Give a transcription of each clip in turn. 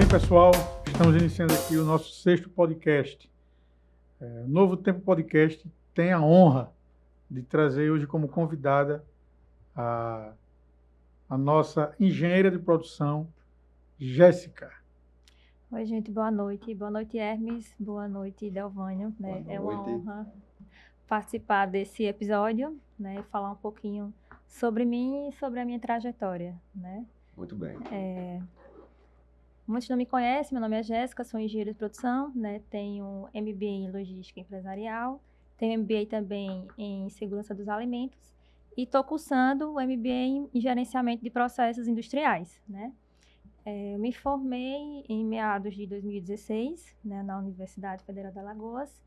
Bem, pessoal, estamos iniciando aqui o nosso 6º podcast. O Novo Tempo Podcast tem a honra de trazer hoje como convidada a nossa engenheira de produção, Jéssica. Oi, gente, boa noite. Boa noite, Hermes. Boa noite, Delvânio. Né? Boa É uma noite. honra participar desse episódio, né? Falar um pouquinho sobre mim e sobre a minha trajetória, né? Muito bem. Muitos não me conhecem, meu nome é Jéssica, sou engenheira de produção, né? Tenho MBA em Logística Empresarial, tenho MBA também em Segurança dos Alimentos e estou cursando o MBA em Gerenciamento de Processos Industriais, né? Eu me formei em meados de 2016, né, na Universidade Federal de Alagoas.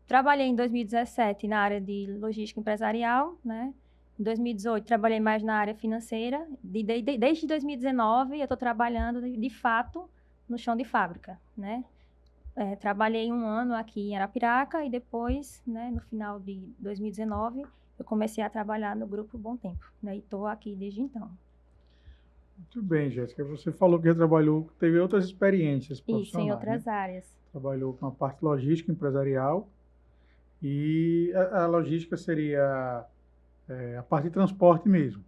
Trabalhei em 2017 na área de logística empresarial, né? Em 2018 trabalhei mais na área financeira. Desde 2019 eu estou trabalhando de fato no chão de fábrica, né? Trabalhei um ano aqui em Arapiraca e depois, né, no final de 2019, eu comecei a trabalhar no Grupo Bom Tempo, né? E estou aqui desde então. Muito bem, Jéssica. Você falou que já trabalhou, teve outras experiências profissionais. Isso, em outras áreas. Trabalhou com a parte logística empresarial e a logística seria a parte de transporte mesmo.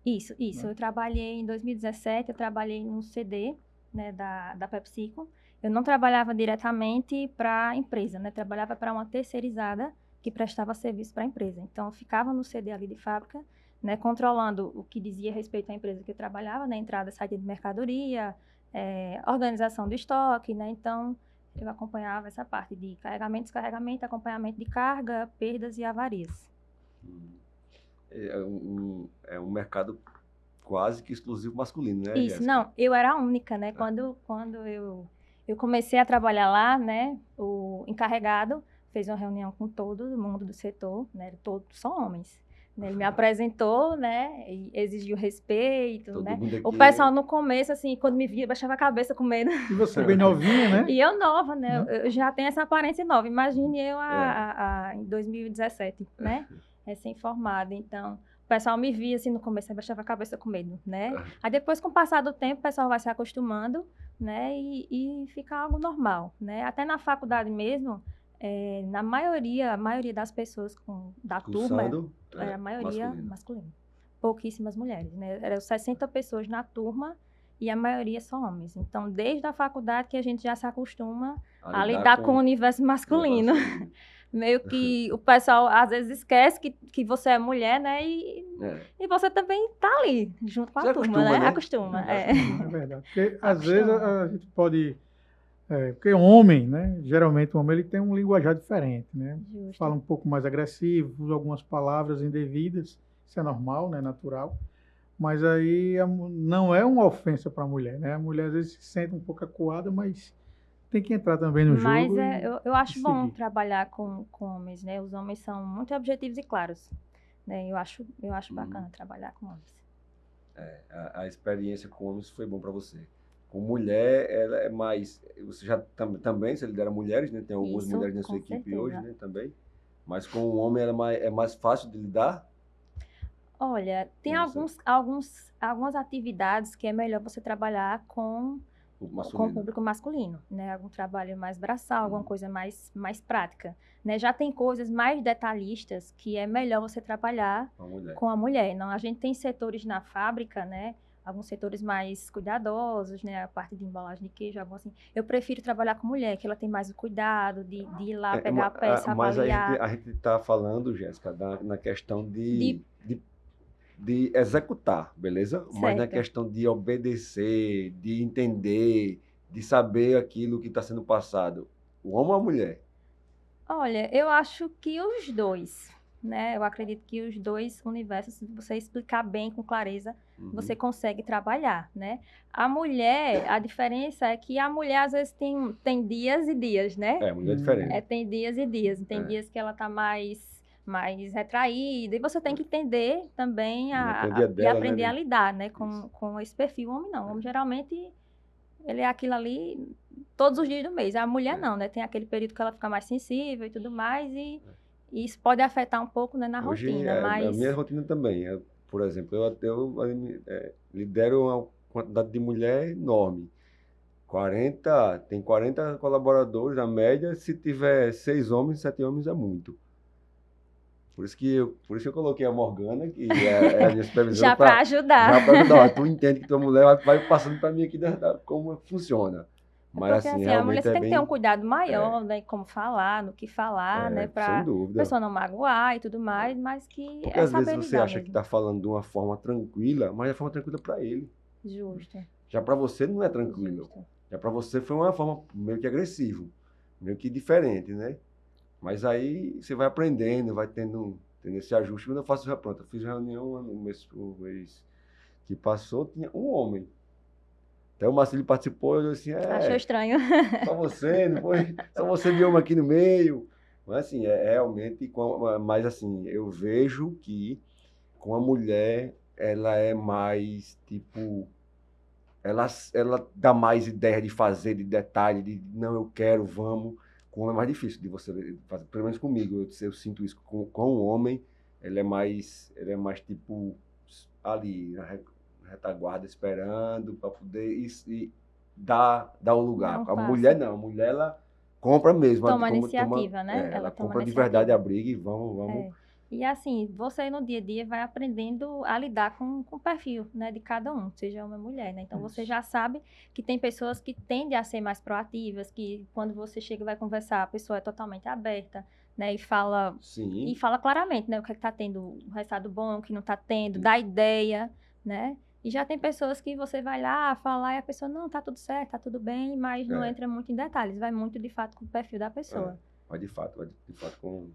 Isso. Né? Eu trabalhei em 2017, eu trabalhei no CD, né, da PepsiCo. Eu não trabalhava diretamente para a empresa, né? Trabalhava para uma terceirizada que prestava serviço para a empresa. Então, eu ficava no CD ali de fábrica, né, controlando o que dizia respeito à empresa que eu trabalhava, né, entrada e saída de mercadoria, organização do estoque, né? Então, eu acompanhava essa parte de carregamento, descarregamento, acompanhamento de carga, perdas e avarias. É um mercado quase que exclusivo masculino, né, Isso, Jéssica? não, eu era a única, né? Quando eu comecei a trabalhar lá, né? O encarregado fez uma reunião com todo mundo do setor, né? Todos só homens. Né? Ele me apresentou, né? E exigiu respeito, Todo né? mundo aqui O pessoal no começo, assim, quando me via, baixava a cabeça com medo. E você bem novinha, né? E eu nova, né? Né? Eu já tenho essa aparência nova. Imagine eu em 2017, né? Recém-formada. Então, o pessoal me via assim no começo, aí baixava a cabeça com medo, né? Aí depois, com o passar do tempo, o pessoal vai se acostumando, né? E fica algo normal, né? Até na faculdade mesmo, a maioria das pessoas da turma, a maioria masculina. Pouquíssimas mulheres, né? Eram 60 pessoas na turma e a maioria são homens. Então, desde a faculdade que a gente já se acostuma a lidar com o universo masculino. Meio que o pessoal às vezes esquece que você é mulher, né? E você também tá ali, junto com a turma, né? Acostuma. É verdade. Porque às vezes a gente pode... porque homem, né? Geralmente o homem ele tem um linguajar diferente, né? Justo. Fala um pouco mais agressivo, usa algumas palavras indevidas. Isso é normal, né? Natural. Mas aí não é uma ofensa para a mulher, né? A mulher às vezes se sente um pouco acuada, mas tem que entrar também no jogo. Mas eu acho bom trabalhar com homens, né? Os homens são muito objetivos e claros, né? Eu acho bacana trabalhar com homens. A experiência com homens foi bom para você. Com mulher, ela é mais... Você já também, você lidera mulheres, né? Tem algumas mulheres na sua equipe hoje, né? Também. Mas com o homem é mais fácil de lidar? Olha, tem algumas atividades que é melhor você trabalhar com o público masculino, né? Algum trabalho mais braçal, alguma coisa mais prática, né? Já tem coisas mais detalhistas que é melhor você trabalhar com a mulher. Não, a gente tem setores na fábrica, né? Alguns setores mais cuidadosos, né? A parte de embalagem de queijo, algo assim. Eu prefiro trabalhar com mulher, que ela tem mais o cuidado de ir lá pegar a peça, avaliar. Mas a gente está falando, Jéssica, na questão de executar, beleza? Certo. Mas na questão de obedecer, de entender, de saber aquilo que está sendo passado, o homem ou a mulher? Olha, eu acho que os dois, né? Eu acredito que os dois universos, se você explicar bem, com clareza, você consegue trabalhar, né? A mulher, a diferença é que a mulher às vezes tem dias e dias, né? A mulher é diferente. Tem dias e dias. Tem dias que ela tá mais retraída, e você tem que entender também e aprender a lidar, né, com esse perfil. O homem não, o homem geralmente ele é aquilo ali todos os dias do mês. A mulher não, né, tem aquele período que ela fica mais sensível e tudo mais, e isso pode afetar um pouco, né, na rotina. Mas... A minha rotina também, por exemplo, eu lidero uma quantidade de mulher enorme, Tem 40 colaboradores, a média, se tiver 6 homens, 7 homens é muito. Por isso que eu coloquei a Morgana, que é a minha supervisora. Já para ajudar. Já para ajudar. Tu entende que tua mulher vai passando para mim aqui como funciona. Mas Porque assim, a mulher tem que ter um bem... cuidado maior, né? Como falar, no que falar, né? sem Para a dúvida. pessoa não magoar e tudo mais, mas que Porque é às saber vezes você lidar acha que mesmo. está falando de uma forma tranquila, mas é forma tranquila para ele. Justo. Já para você não é tranquilo. Justo. Já para você foi uma forma meio que agressiva, meio que diferente, né? Mas aí você vai aprendendo, vai tendo esse ajuste. Quando eu faço, pronto, eu fiz reunião no mês que passou, tinha um homem. Até o Marcelo participou, eu disse assim, Achou estranho. só você, não foi? Só você de homem aqui no meio. Mas assim, realmente, mas assim, eu vejo que com a mulher, ela é mais, tipo, ela dá mais ideia de fazer, de detalhe, de não, eu quero, vamos. Com o homem é mais difícil de você fazer, pelo menos comigo, eu sinto isso. Com o homem, ele é mais tipo, ali, na retaguarda, esperando para poder e dar o lugar. Não A passa. mulher não, a mulher ela compra mesmo. Toma iniciativa, né? Ela toma compra de iniciativa. verdade a briga e vamos. É. E assim, você no dia a dia vai aprendendo a lidar com o perfil, né, de cada um, seja homem ou mulher, né? Então você já sabe que tem pessoas que tendem a ser mais proativas, que quando você chega e vai conversar, a pessoa é totalmente aberta, né, e fala claramente, né, o que é que tá tendo, o resultado bom, o que não tá tendo, dá ideia, né? E já tem pessoas que você vai lá falar e a pessoa, não, tá tudo certo, tá tudo bem, mas não entra muito em detalhes, vai muito de fato com o perfil da pessoa. Vai de fato com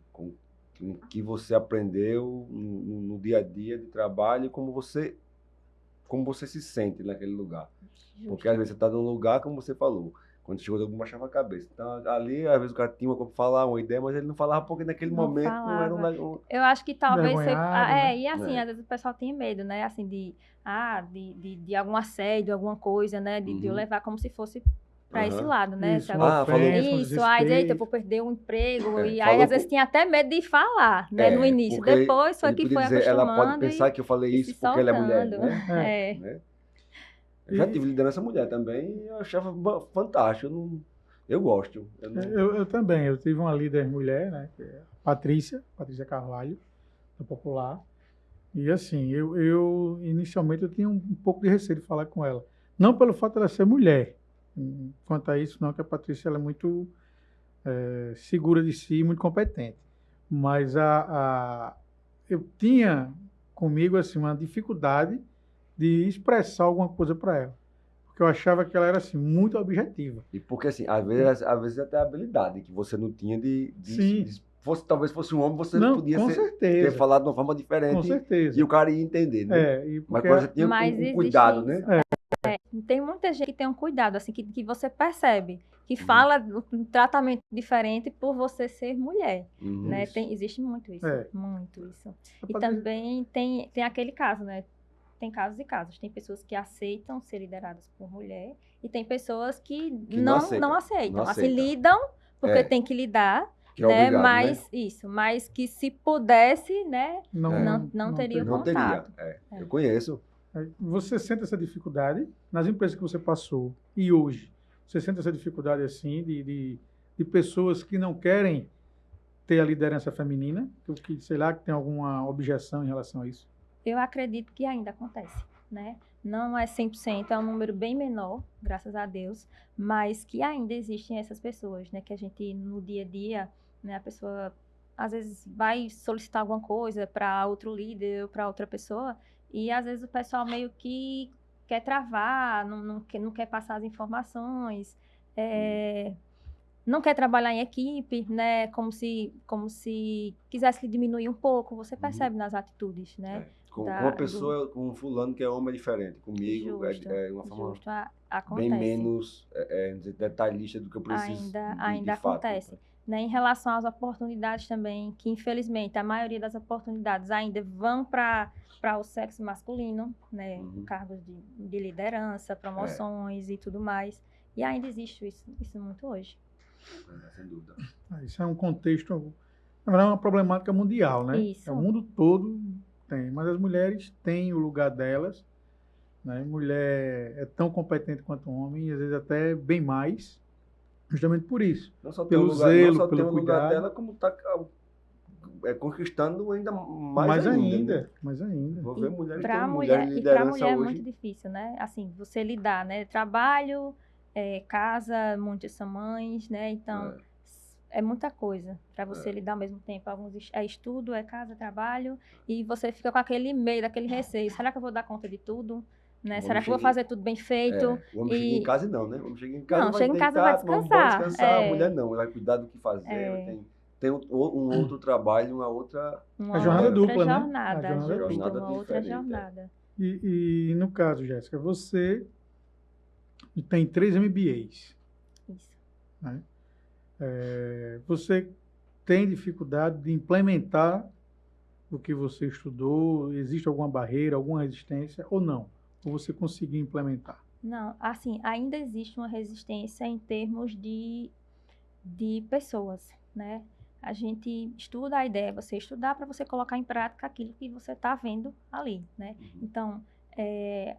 o que você aprendeu no dia a dia de trabalho e como você se sente naquele lugar. Justo. Porque às vezes você está num lugar, como você falou, quando chegou, eu baixava a cabeça. Então, ali, às vezes o cara tinha uma falar, uma ideia, mas ele não falava porque naquele momento não era um... Eu acho que talvez... né? E assim, às vezes o pessoal tem medo, né? Assim, de algum assédio, alguma coisa, né? De eu levar como se fosse para esse lado, né? Isso, Eita, eu vou perder o emprego. E aí, às vezes, tinha até medo de falar, né? No início. Depois foi que foi acostumando. Ela pode pensar que eu falei isso porque ela é mulher, né? Né? Eu já tive liderança mulher também e eu achava fantástico. Eu gosto. Eu também. Eu tive uma líder mulher, né? Que é a Patrícia Carvalho, da Popular. E assim, eu inicialmente eu tinha um pouco de receio de falar com ela. Não pelo fato de ela ser mulher. Quanto a isso, não, que a Patrícia ela é muito segura de si, muito competente. Mas eu tinha comigo assim, uma dificuldade de expressar alguma coisa para ela. Porque eu achava que ela era assim, muito objetiva. E porque assim, às vezes até a habilidade que você não tinha talvez fosse um homem, você não podia ter falado de uma forma diferente. Com certeza. E o cara ia entender, né? Mas quando você tinha um cuidado, né? Tem muita gente que tem um cuidado, assim, que você percebe, que fala um tratamento diferente por você ser mulher, né? Existe muito isso, muito isso. E também tem aquele caso, né? Tem casos e casos. Tem pessoas que aceitam ser lideradas por mulher e tem pessoas que não aceitam. Assim, lidam porque tem que lidar, que é obrigado, mas né? mas que se pudesse, né? Não teria não contato. Eu conheço. Você sente essa dificuldade nas empresas que você passou e hoje? Você sente essa dificuldade assim de pessoas que não querem ter a liderança feminina? Que sei lá, que tem alguma objeção em relação a isso? Eu acredito que ainda acontece, né? Não é 100%, é um número bem menor, graças a Deus, mas que ainda existem essas pessoas, né? Que a gente, no dia a dia, né? A pessoa, às vezes, vai solicitar alguma coisa para outro líder ou para outra pessoa e, às vezes, o pessoal meio que quer travar, não quer passar as informações, não quer trabalhar em equipe, né? Como se quisesse diminuir um pouco, você percebe nas atitudes, né? Com uma pessoa, com um fulano que é homem diferente. Comigo é uma forma bem menos detalhista do que eu preciso. Ainda acontece. Né? Em relação às oportunidades também, que infelizmente a maioria das oportunidades ainda vão para o sexo masculino, né? Cargos de liderança, promoções e tudo mais. E ainda existe isso muito hoje. Sem dúvida. Isso é um contexto, na verdade, é uma problemática mundial, né? Isso. O mundo todo tem, mas as mulheres têm o lugar delas né? Mulher é tão competente quanto homem, e às vezes até bem mais, justamente por isso. Não só tem Pelo um lugar, zelo, não só pelo tem um lugar cuidado. dela, como está conquistando ainda mais né? Mais ainda. Vou ver mulheres, Para tem mulheres em mulher, liderança mulher é hoje. muito difícil, né? Assim, você lidar, né? Trabalho, casa, muitas são mães, né? Então, é muita coisa para você lidar ao mesmo tempo. Alguns é estudo, é casa, trabalho, e você fica com aquele medo, aquele receio. Será que eu vou dar conta de tudo? Né? Será que eu vou fazer tudo bem feito? O homem chega em casa e não, né? O homem chega em casa, Não, vai chega em casa, deitar, vai tomar um banho, descansar. descansar. A mulher não, ela vai cuidar do que fazer, tem um outro trabalho, uma outra... A jornada dupla, né? Jornada, A jornada justo, dupla. uma outra jornada. E no caso, Jéssica, você tem 3 MBAs. Isso. Né? Você tem dificuldade de implementar o que você estudou? Existe alguma barreira, alguma resistência ou não? Ou você conseguiu implementar? Não, assim, ainda existe uma resistência em termos de pessoas, né? A gente estuda, a ideia é você estudar para você colocar em prática aquilo que você está vendo ali, né? Então,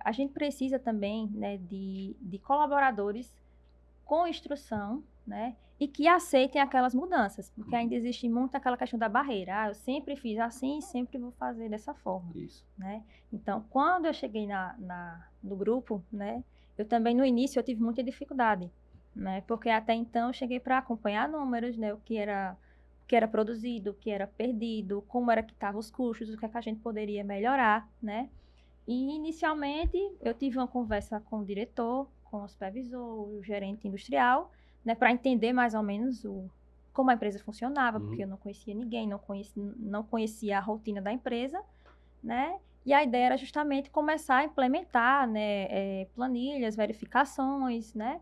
a gente precisa também, né, de colaboradores com instrução, né? E que aceitem aquelas mudanças, porque ainda existe muito aquela questão da barreira. Eu sempre fiz assim, sempre vou fazer dessa forma. Isso. Né? Então, quando eu cheguei no grupo, né? Eu também, no início, eu tive muita dificuldade, né? Porque até então eu cheguei para acompanhar números, né? O que era produzido, o que era perdido, como era que estavam os custos, o que é que a gente poderia melhorar, né? E, inicialmente, eu tive uma conversa com o diretor, com o supervisor, o gerente industrial, né, para entender mais ou menos como a empresa funcionava, porque eu não conhecia ninguém, não conhecia a rotina da empresa, né? E a ideia era justamente começar a implementar, né, planilhas, verificações, né?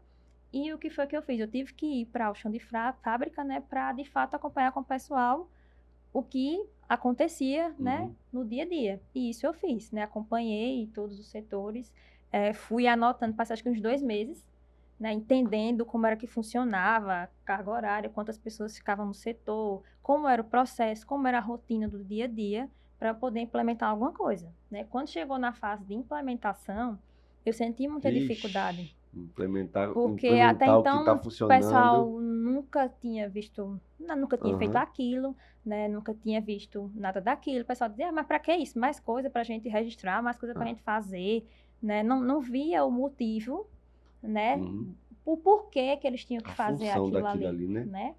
E o que foi que eu fiz? Eu tive que ir para o chão de fábrica, né, para de fato acompanhar com o pessoal o que acontecia, né, no dia a dia. E isso eu fiz, né? Acompanhei todos os setores, fui anotando, passei acho que uns 2 meses, né, entendendo como era que funcionava, carga horária, quantas pessoas ficavam no setor, como era o processo, como era a rotina do dia a dia, para poder implementar alguma coisa, né? Quando chegou na fase de implementação, eu senti muita dificuldade. Porque até então tá o pessoal nunca tinha visto, nunca tinha feito aquilo, né? Nunca tinha visto nada daquilo. O pessoal dizia, mas para que isso? Mais coisa para a gente registrar, mais coisa para a gente fazer, né? Não via o motivo, né? O porquê que eles tinham que fazer aquilo ali, né?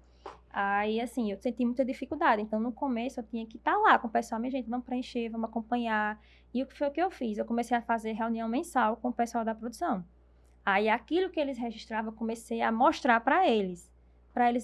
Aí, assim, eu senti muita dificuldade. Então, no começo, eu tinha que estar lá com o pessoal. Minha gente, vamos preencher, vamos acompanhar. E o que foi que eu fiz? Eu comecei a fazer reunião mensal com o pessoal da produção. Aí, aquilo que eles registravam, eu comecei a mostrar para eles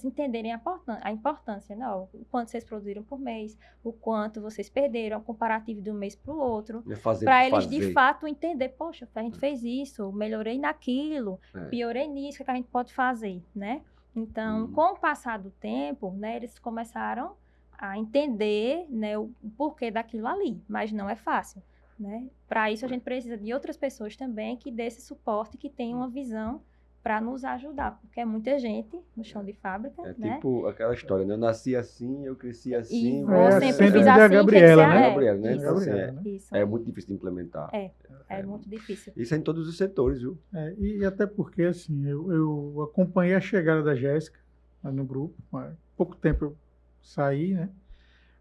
entenderem a importância, né? O quanto vocês produziram por mês, o quanto vocês perderam, o comparativo de um mês para o outro, para eles de fato entender, poxa, a gente fez isso, melhorei naquilo, piorei nisso, o que a gente pode fazer, né? Então, com o passar do tempo, né, eles começaram a entender, né, o porquê daquilo ali, mas não é fácil, né? Para isso, a gente precisa de outras pessoas também que dê esse suporte, que tenham uma visão para nos ajudar, porque é muita gente no chão de fábrica, né? Tipo aquela história, né? Eu nasci assim, eu cresci assim. E vou sempre fiz da assim, Gabriela, né? Gabriela, né? Isso, Então, assim, isso. É muito difícil de implementar. É muito difícil. Isso é em todos os setores, viu? E até porque, assim, eu acompanhei a chegada da Jéssica no grupo. Há pouco tempo eu saí, né?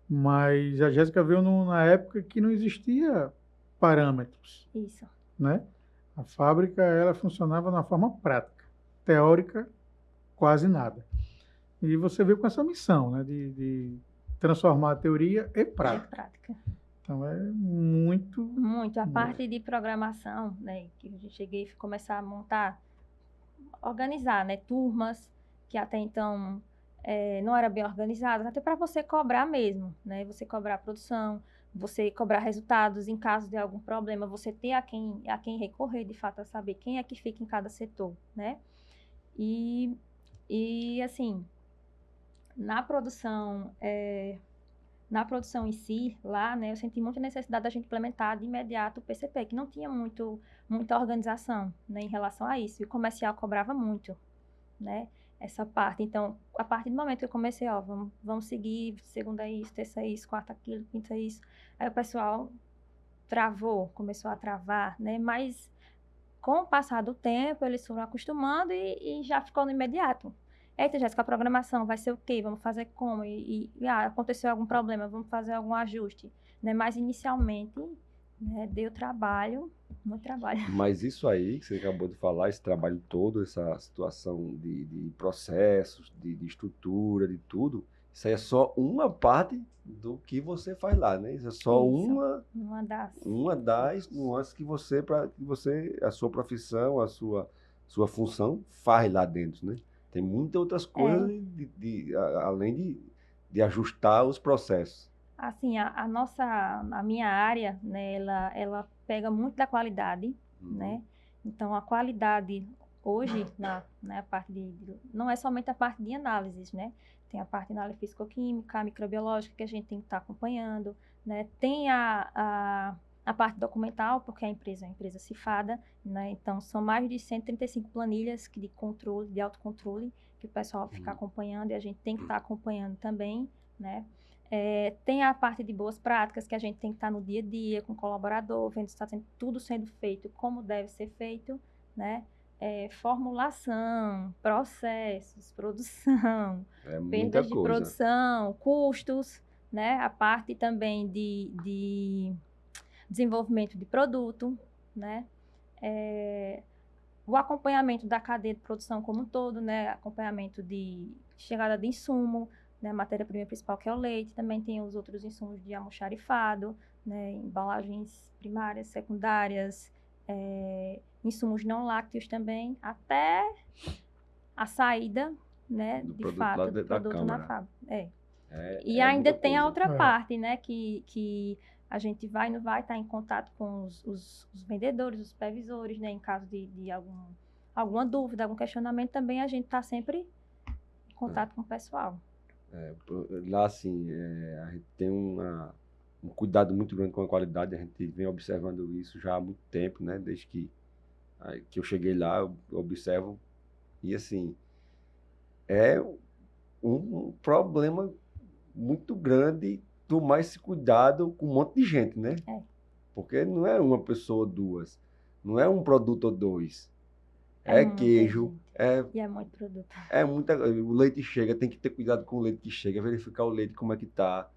Mas a Jéssica veio na época que não existia parâmetros. Isso. Né? A fábrica, ela funcionava na forma prática. Teórica, quase nada. E você veio com essa missão, né? De transformar a teoria em prática. Então, é muito... Muito. A parte de programação, né? Que a gente cheguei a começar a montar, organizar, né? Turmas que até então não eram bem organizadas, até para você cobrar mesmo, né? Você cobrar a produção, você cobrar resultados em caso de algum problema, você ter a quem recorrer, de fato, a saber quem é que fica em cada setor, né? E assim, na produção em si, lá, né, eu senti muita necessidade da gente implementar de imediato o PCP, que não tinha muita organização, né, em relação a isso. E o comercial cobrava muito, né, essa parte. Então, a partir do momento que eu comecei, vamos seguir, segunda isso, terça isso, quarta aquilo, quinta isso. Aí o pessoal travou, começou a travar, né? Mas com o passar do tempo, eles foram acostumando e já ficou no imediato. Eita, Jéssica, a programação vai ser o quê? Vamos fazer como? Aconteceu algum problema, vamos fazer algum ajuste. Né? Mas inicialmente, né, deu trabalho, muito trabalho. Mas isso aí que você acabou de falar, esse trabalho todo, essa situação de processos, de estrutura, de tudo, isso aí é só uma parte do que você faz lá, né? Isso é só uma das nuances que você, a sua profissão, a sua função faz lá dentro, né? Tem muitas outras coisas além de ajustar os processos. Assim, a minha área, né, ela pega muito da qualidade, né? Então, a qualidade hoje, na parte não é somente a parte de análises, né? Tem a parte de análise físico-química, microbiológica, que a gente tem que estar acompanhando, né? Tem a parte documental, porque a empresa é uma empresa cifrada, né? Então, são mais de 135 planilhas de controle, de autocontrole, que o pessoal fica acompanhando e a gente tem que estar acompanhando também, né? Tem a parte de boas práticas, que a gente tem que estar no dia a dia com o colaborador, vendo se está tudo sendo feito como deve ser feito, né? Formulação, processos, produção, perdas de produção, custos, né? A parte também de desenvolvimento de produto, né? O acompanhamento da cadeia de produção como um todo, né? Acompanhamento de chegada de insumo, né? A matéria-prima principal, que é o leite. Também tem os outros insumos de almoxarifado, né? Embalagens primárias, secundárias, insumos não lácteos também, até a saída, né, de fato, do produto na fábrica. E ainda tem a outra parte, né, que a gente vai não vai estar em contato com os vendedores, os supervisores, né, em caso de alguma dúvida, algum questionamento, também a gente está sempre em contato com o pessoal. Lá, assim, a gente tem um cuidado muito grande com a qualidade, a gente vem observando isso já há muito tempo, né, desde que eu cheguei lá, eu observo, e assim, é um problema muito grande tomar esse cuidado com um monte de gente, né? Porque não é uma pessoa ou duas, não é um produto ou dois, queijo, e é muito produto. O leite chega, tem que ter cuidado com o leite que chega, verificar o leite como é que tá.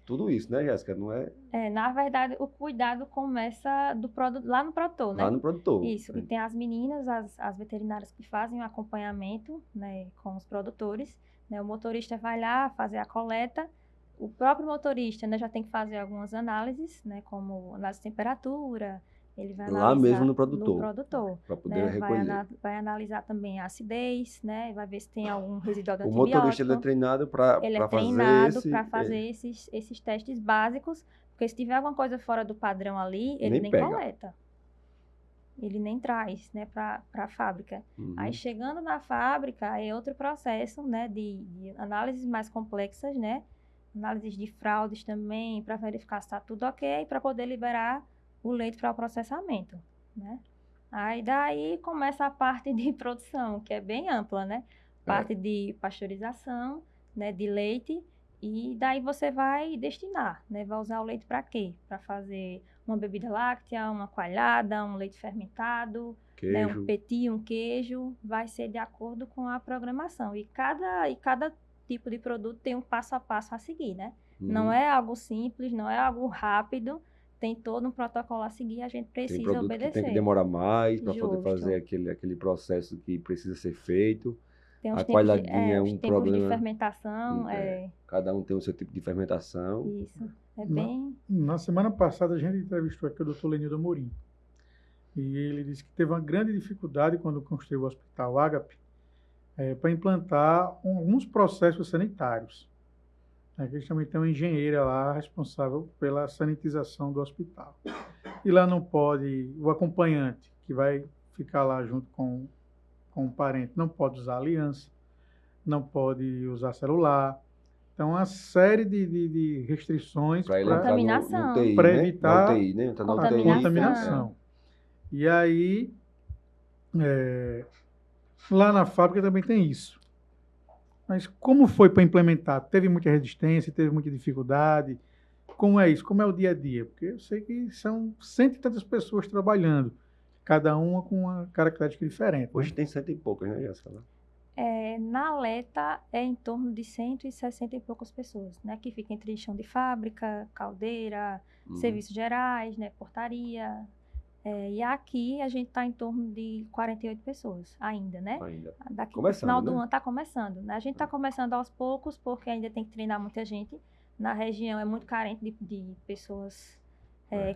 Tudo isso, né, Jéssica? Não é? Na verdade, o cuidado começa do produto, lá no produtor, né? Lá no produtor. Isso. E tem as meninas, as veterinárias que fazem o acompanhamento, né, com os produtores. Né? O motorista vai lá fazer a coleta. O próprio motorista, né, já tem que fazer algumas análises, né, como análise de temperatura. Ele vai analisar lá mesmo no produtor. Para poder recolher. Vai analisar também a acidez, né? Vai ver se tem algum residual de o antibiótico. Motorista ele é treinado para fazer esses testes básicos, porque se tiver alguma coisa fora do padrão ali, ele nem coleta. Ele nem traz, né, para a fábrica. Aí, chegando na fábrica, é outro processo, né, de análises mais complexas, né? Análises de fraudes também, para verificar se está tudo ok, para poder liberar o leite para o processamento, né? Aí daí começa a parte de produção, que é bem ampla, né? Parte de pasteurização, né, de leite, e daí você vai destinar, né? Vai usar o leite para quê? Para fazer uma bebida láctea, uma coalhada, um leite fermentado, né, um petit, um queijo, vai ser de acordo com a programação. E cada tipo de produto tem um passo a passo a seguir, né? Não é algo simples, não é algo rápido, tem todo um protocolo a seguir, a gente precisa obedecer. Que tem que demorar mais para poder fazer aquele processo que precisa ser feito. A coalhadinha é um problema. De fermentação. Cada um tem o seu tipo de fermentação. Isso. Bem... Na semana passada, a gente entrevistou aqui o Dr. Lenildo Amorim. E ele disse que teve uma grande dificuldade quando construiu o Hospital Ágape para implantar alguns processos sanitários. Eles também tem uma engenheira lá responsável pela sanitização do hospital. E lá não pode, o acompanhante que vai ficar lá junto com o parente, não pode usar aliança, não pode usar celular. Então, uma série de restrições para contaminação. Para evitar na UTI, né? Contaminação. E aí, lá na fábrica também tem isso. Mas como foi para implementar? Teve muita resistência, teve muita dificuldade? como é isso? Como é o dia a dia? Porque eu sei que são cento e tantas pessoas trabalhando, cada uma com uma característica diferente. Hoje Né? tem 100 e poucas, né, Jéssica? Na Aleta é em torno de 160 e poucas pessoas, né? Que fica entre chão de fábrica, caldeira, serviços gerais, né? Portaria. E aqui a gente está em torno de 48 pessoas ainda, né? Ainda. Daqui no Começando, final do né? ano está começando, né? A gente está começando aos poucos, porque ainda tem que treinar muita gente. Na região é muito carente de pessoas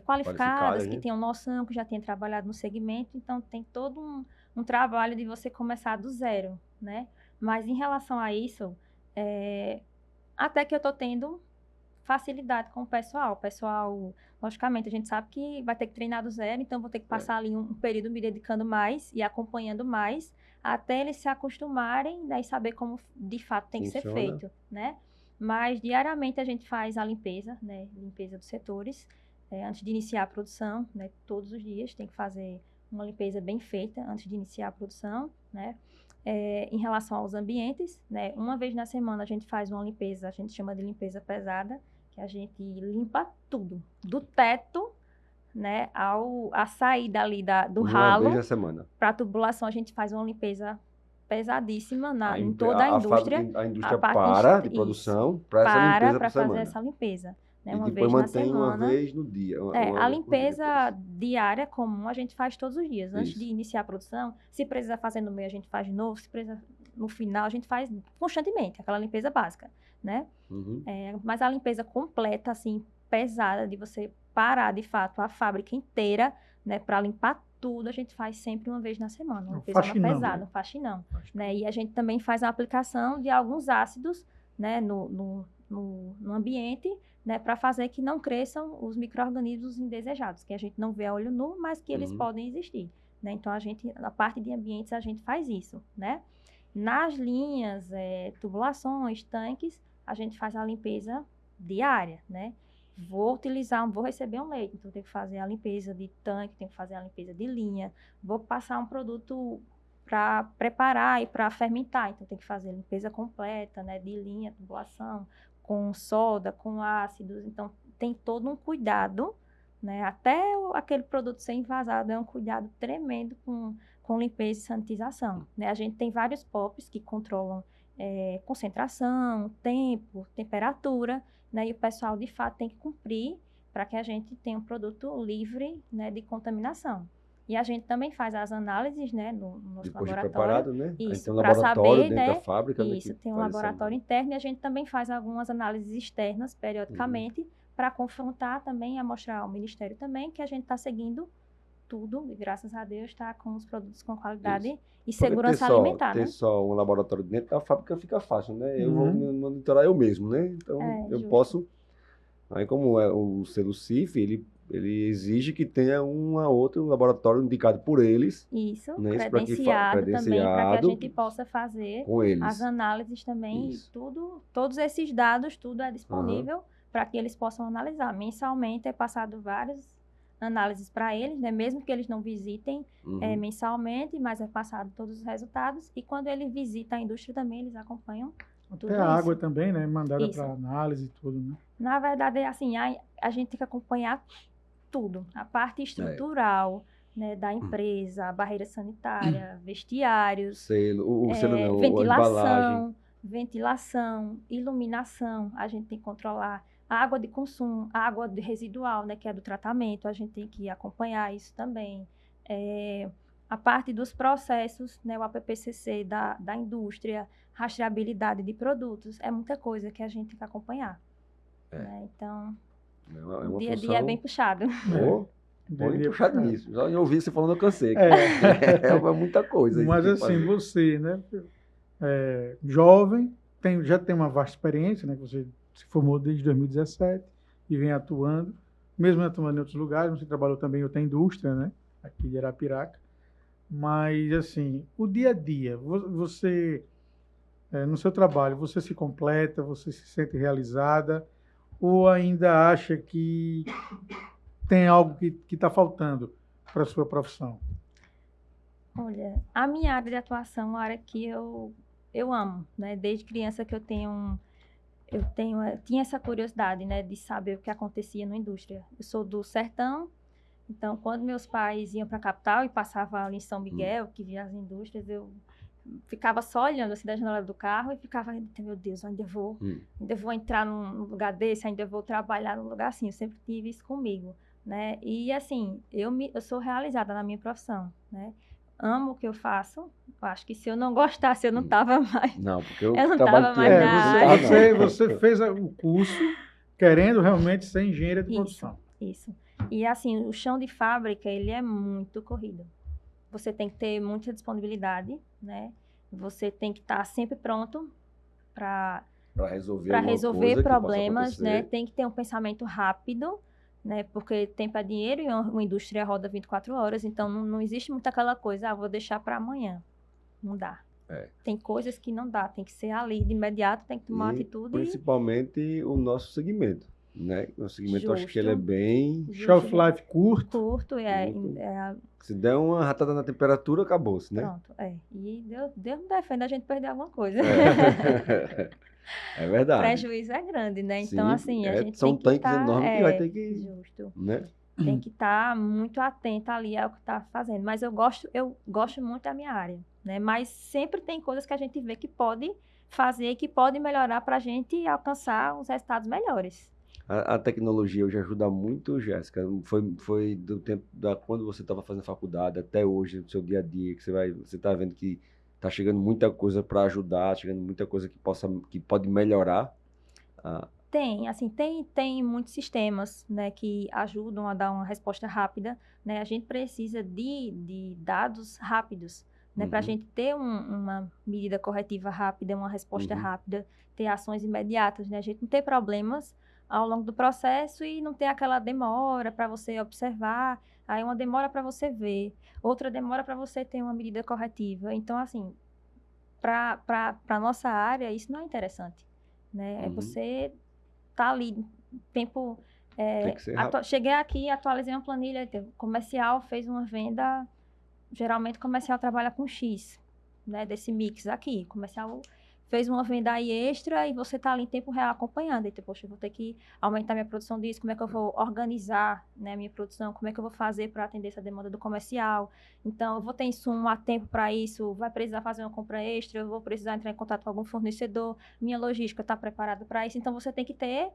qualificadas, que né? tenham noção, que já tenham trabalhado no segmento. Então, tem todo um trabalho de você começar do zero, né? Mas em relação a isso, até que eu estou tendo facilidade com o pessoal. O pessoal, logicamente, a gente sabe que vai ter que treinar do zero, então vou ter que passar ali um período me dedicando mais e acompanhando mais, até eles se acostumarem, né, e saber como de fato tem que ser feito, né? Mas diariamente a gente faz a limpeza, né? Limpeza dos setores, antes de iniciar a produção, né? Todos os dias tem que fazer uma limpeza bem feita antes de iniciar a produção, né? Em relação aos ambientes, né? Uma vez na semana a gente faz uma limpeza, a gente chama de limpeza pesada, que a gente limpa tudo, do teto, né, a saída ali do ralo. Uma vez na semana. Para a tubulação a gente faz uma limpeza pesadíssima em toda a indústria. A indústria para de produção para fazer essa limpeza. Né, e depois mantém uma vez no dia. A limpeza diária comum a gente faz todos os dias. Antes de iniciar a produção, se precisar fazer no meio, a gente faz de novo. Se precisar no final, a gente faz constantemente, aquela limpeza básica, né? Mas a limpeza completa, assim, pesada, de você parar, de fato, a fábrica inteira, né, para limpar tudo, a gente faz sempre uma vez na semana. Uma limpeza pesada, um faxinão. Né? E a gente também faz a aplicação de alguns ácidos, né, no ambiente, né, para fazer que não cresçam os micro-organismos indesejados, que a gente não vê a olho nu, mas que eles podem existir. Né? Então, na parte de ambientes, a gente faz isso. Né? Nas linhas, tubulações, tanques, a gente faz a limpeza diária. Né? Vou receber um leite, então tenho que fazer a limpeza de tanque, tenho que fazer a limpeza de linha, vou passar um produto para preparar e para fermentar, então tem que fazer a limpeza completa, né, de linha, tubulação, com soda, com ácidos, então tem todo um cuidado, né, até aquele produto ser envasado é um cuidado tremendo com limpeza e sanitização, né, a gente tem vários POPs que controlam concentração, tempo, temperatura, né, e o pessoal de fato tem que cumprir para que a gente tenha um produto livre, né, de contaminação. E a gente também faz as análises, né, no nosso depois laboratório. Preparado, né? Isso, tem um laboratório saber, dentro né, da fábrica. Isso, tem um laboratório interno e a gente também faz algumas análises externas periodicamente para confrontar também, a mostrar ao Ministério também que a gente está seguindo tudo e graças a Deus está com os produtos com qualidade e segurança alimentar, né? Ter só um laboratório dentro da fábrica fica fácil, né? Eu vou monitorar eu mesmo, né? Então eu posso. Aí como é o selo CIF, ele exige que tenha um outro laboratório indicado por eles. Isso, né? credenciado também, para que a gente possa fazer com eles. as análises também. Todos esses dados, tudo é disponível para que eles possam analisar. Mensalmente é passado várias análises para eles, né? Mesmo que eles não visitem mensalmente, mas é passado todos os resultados. E quando ele visita a indústria também, eles acompanham tudo isso. Até a água também, né? Mandada para análise e tudo, né? Na verdade, assim, a gente tem que acompanhar tudo. A parte estrutural, né, da empresa, a barreira sanitária, vestiários, selo não, ventilação, iluminação. A gente tem que controlar a água de consumo, a água residual, né, que é do tratamento. A gente tem que acompanhar isso também. A parte dos processos, né, o APPCC da indústria, rastreabilidade de produtos, é muita coisa que a gente tem que acompanhar. Né? Então, o dia a dia é bem puxado. Bem puxado nisso. Já ouvi você falando, eu cansei. É muita coisa. Mas assim, você, né, jovem, já tem uma vasta experiência, né, que você se formou desde 2017 e vem atuando, mesmo atuando em outros lugares, você trabalhou também em outra indústria, né, aqui de Arapiraca. Mas, assim, o dia a dia, você, no seu trabalho, você se completa, você se sente realizada, ou ainda acha que tem algo que está faltando para a sua profissão? Olha, a minha área de atuação é uma área que eu amo, né? Desde criança que eu tenho tinha essa curiosidade, né, de saber o que acontecia na indústria. Eu sou do sertão, então quando meus pais iam para a capital e passavam ali em São Miguel, que via as indústrias, eu ficava só olhando assim da janela do carro e ficava, meu Deus, ainda vou entrar num lugar desse, ainda vou trabalhar num lugar assim. Eu sempre tive isso comigo, né? E assim, eu sou realizada na minha profissão, né? Amo o que eu faço. Eu acho que se eu não gostasse, eu não tava mais. Não, porque eu não tava mais na área. Você fez o curso querendo realmente ser engenheira de produção. Isso. E assim, o chão de fábrica, ele é muito corrido. Você tem que ter muita disponibilidade, né? Você tem que estar sempre pronto para resolver problemas, né? Tem que ter um pensamento rápido, né? Porque tempo é dinheiro e uma indústria roda 24 horas, então não existe muito aquela coisa, vou deixar para amanhã. Não dá. Tem coisas que não dá, tem que ser ali de imediato, tem que tomar atitude. Principalmente o nosso segmento. Né? O segmento, eu acho que ele é bem... Shelf life curto. Curto. Se der uma ratada na temperatura, acabou-se, né? Pronto, E Deus não defenda a gente perder alguma coisa. É verdade. O prejuízo é grande, né? Então, assim, a gente são tem que tanques enormes que vai ter que... Justo. Né? Tem que estar muito atenta ali ao que está fazendo. Mas eu gosto muito da minha área, né? Mas sempre tem coisas que a gente vê que pode fazer, que pode melhorar para a gente alcançar os resultados melhores. A tecnologia hoje ajuda muito, Jéssica. Foi do tempo quando você estava fazendo faculdade até hoje, no seu dia a dia, que você está vendo que está chegando muita coisa para ajudar, chegando muita coisa que pode melhorar. Tem muitos sistemas, né, que ajudam a dar uma resposta rápida, né? A gente precisa de dados rápidos, né, para a gente ter uma medida corretiva rápida, uma resposta rápida, ter ações imediatas, né? A gente não ter problemas ao longo do processo e não ter aquela demora para você observar, aí uma demora para você ver, outra demora para você ter uma medida corretiva. Então, assim, para a nossa área, isso não é interessante, né? É você tá ali, tempo... Tem que ser rápido. Cheguei aqui, atualizei uma planilha, comercial fez uma venda, geralmente o comercial trabalha com X, né, desse mix aqui, comercial fez uma venda aí extra e você tá ali em tempo real acompanhando. Então, poxa, eu vou ter que aumentar minha produção disso, como é que eu vou organizar, né, minha produção, como é que eu vou fazer para atender essa demanda do comercial. Então, eu vou ter insumo a tempo para isso, vai precisar fazer uma compra extra, eu vou precisar entrar em contato com algum fornecedor, minha logística está preparada para isso. Então, você tem que ter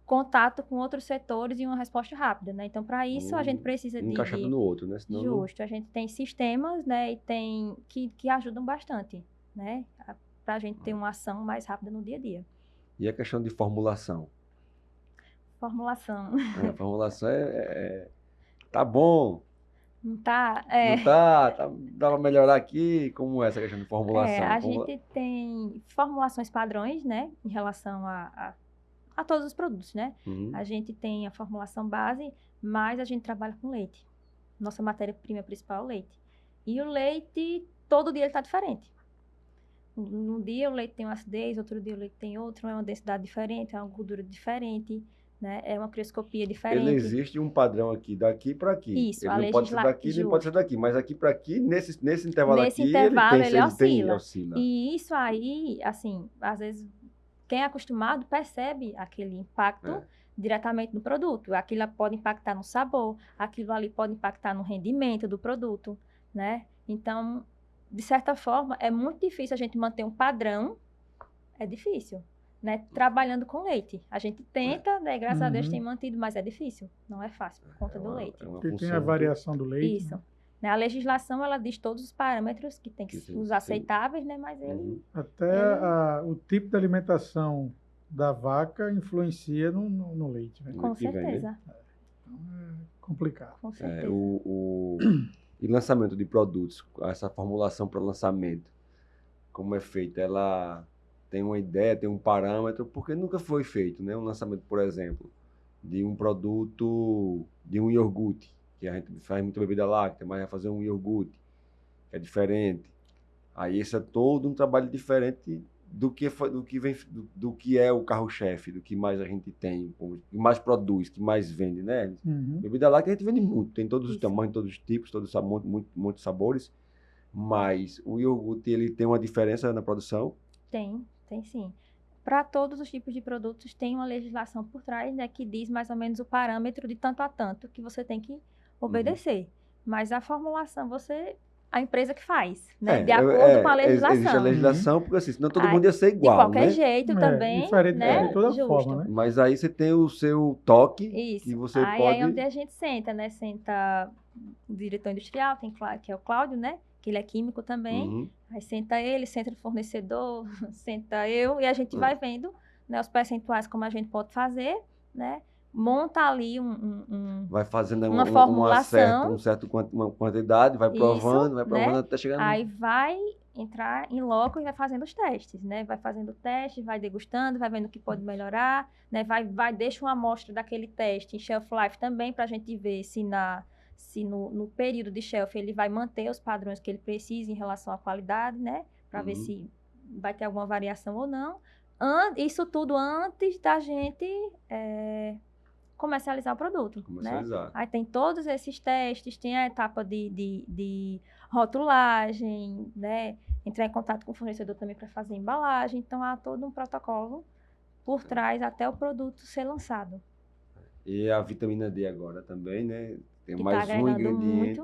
contato com outros setores e uma resposta rápida, né? Então, para isso, a gente precisa encaixado no outro, né? Senão Justo. A gente tem sistemas, né, e tem que ajudam bastante, né? Para a gente ter uma ação mais rápida no dia a dia. E a questão de formulação? Formulação. A formulação tá bom. Não tá? Não tá, dá para melhorar aqui. Como é essa questão de formulação? A gente tem formulações padrões, né, em relação a todos os produtos, né? A gente tem a formulação base, mas a gente trabalha com leite. Nossa matéria-prima principal é o leite. E o leite, todo dia ele está diferente. Um dia o leite tem uma acidez, outro dia o leite tem outro, é uma densidade diferente, é uma gordura diferente, né? É uma crioscopia diferente. Ele existe um padrão aqui, daqui para aqui. Isso, ele não pode ser daqui, nem pode ser daqui, mas aqui para aqui, nesse intervalo aqui, ele oscila. E isso aí, assim, às vezes, quem é acostumado percebe aquele impacto diretamente no produto. Aquilo pode impactar no sabor, aquilo ali pode impactar no rendimento do produto, né? Então, de certa forma, é muito difícil a gente manter um padrão, é difícil, né? Trabalhando com leite. A gente tenta, né? Graças a Deus tem mantido, mas é difícil. Não é fácil por conta do leite. Porque tem a variação do leite. Isso. Né? A legislação, ela diz todos os parâmetros que tem que os aceitáveis, né? Mas ele... Até o tipo de alimentação da vaca influencia no leite. Né? Com certeza. Então é complicado. Com certeza. E lançamento de produtos, essa formulação para lançamento, como é feita? Ela tem uma ideia, tem um parâmetro, porque nunca foi feito, né? Um lançamento, por exemplo, de um produto, de um iogurte, que a gente faz muita bebida láctea, mas vai fazer um iogurte, que é diferente. Aí esse é todo um trabalho diferente do que é o carro-chefe, do que mais a gente tem, que mais produz, que mais vende, né? Bebida láctea a gente vende muito, tem todos os tamanhos, todos os tipos, todos os muitos sabores, mas o iogurte, ele tem uma diferença na produção? Tem sim. para todos os tipos de produtos tem uma legislação por trás, né, que diz mais ou menos o parâmetro de tanto a tanto que você tem que obedecer. Mas a formulação a empresa que faz, né, de acordo com a legislação. Existe a legislação, porque assim, senão todo mundo ia ser igual, de qualquer né? jeito também, diferente, né, de toda justo. forma, né? Mas aí você tem o seu toque, Isso. que você aí pode... é onde a gente senta, né, senta o diretor industrial, que é o Cláudio, né, que ele é químico também. Aí senta ele, senta o fornecedor, senta eu, e a gente vai vendo, né, os percentuais como a gente pode fazer, né, monta ali vai fazendo uma formulação, uma quantidade, vai provando, né, até chegar aí vai entrar em loco e vai fazendo os testes, né, vai fazendo o teste, vai degustando, vai vendo o que pode melhorar, né, deixa uma amostra daquele teste em shelf life também para a gente ver se no período de shelf ele vai manter os padrões que ele precisa em relação à qualidade, né, para ver se vai ter alguma variação ou não. Isso tudo antes da gente comercializar o produto, né? Aí tem todos esses testes, tem a etapa de rotulagem, né? Entrar em contato com o fornecedor também para fazer embalagem. Então, há todo um protocolo por trás até o produto ser lançado. E a vitamina D agora também, né? Tem que mais um ingrediente.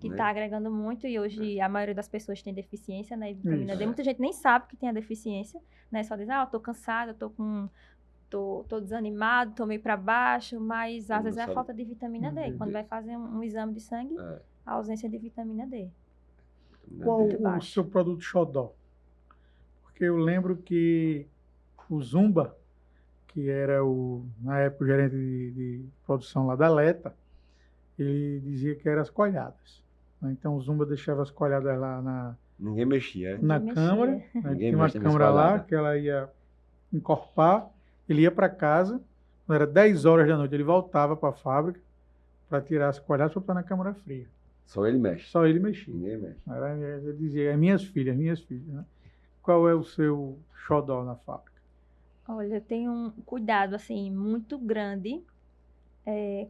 Que está agregando muito, e hoje a maioria das pessoas tem deficiência, né? Vitamina D. Muita gente nem sabe que tem a deficiência, né? Só diz, eu tô cansada, tô desanimado, tô meio para baixo, mas às vezes é a falta de vitamina D. Quando vai fazer um exame de sangue, a ausência de vitamina D. Qual o seu produto xodó? Porque eu lembro que o Zumba, que era na época o gerente de produção lá da Leta, ele dizia que eram as coalhadas. Então o Zumba deixava as coalhadas lá Ninguém mexia, na câmara. Tinha uma câmara lá que ela ia encorpar. Ele ia para casa, quando era 10 horas da noite, ele voltava para a fábrica para tirar as coalhadas para botar na câmara fria. Só ele mexe? Só ele mexia. Ninguém mexe. Ele dizia, minhas filhas, né? Qual é o seu xodó na fábrica? Olha, eu tenho um cuidado, assim, muito grande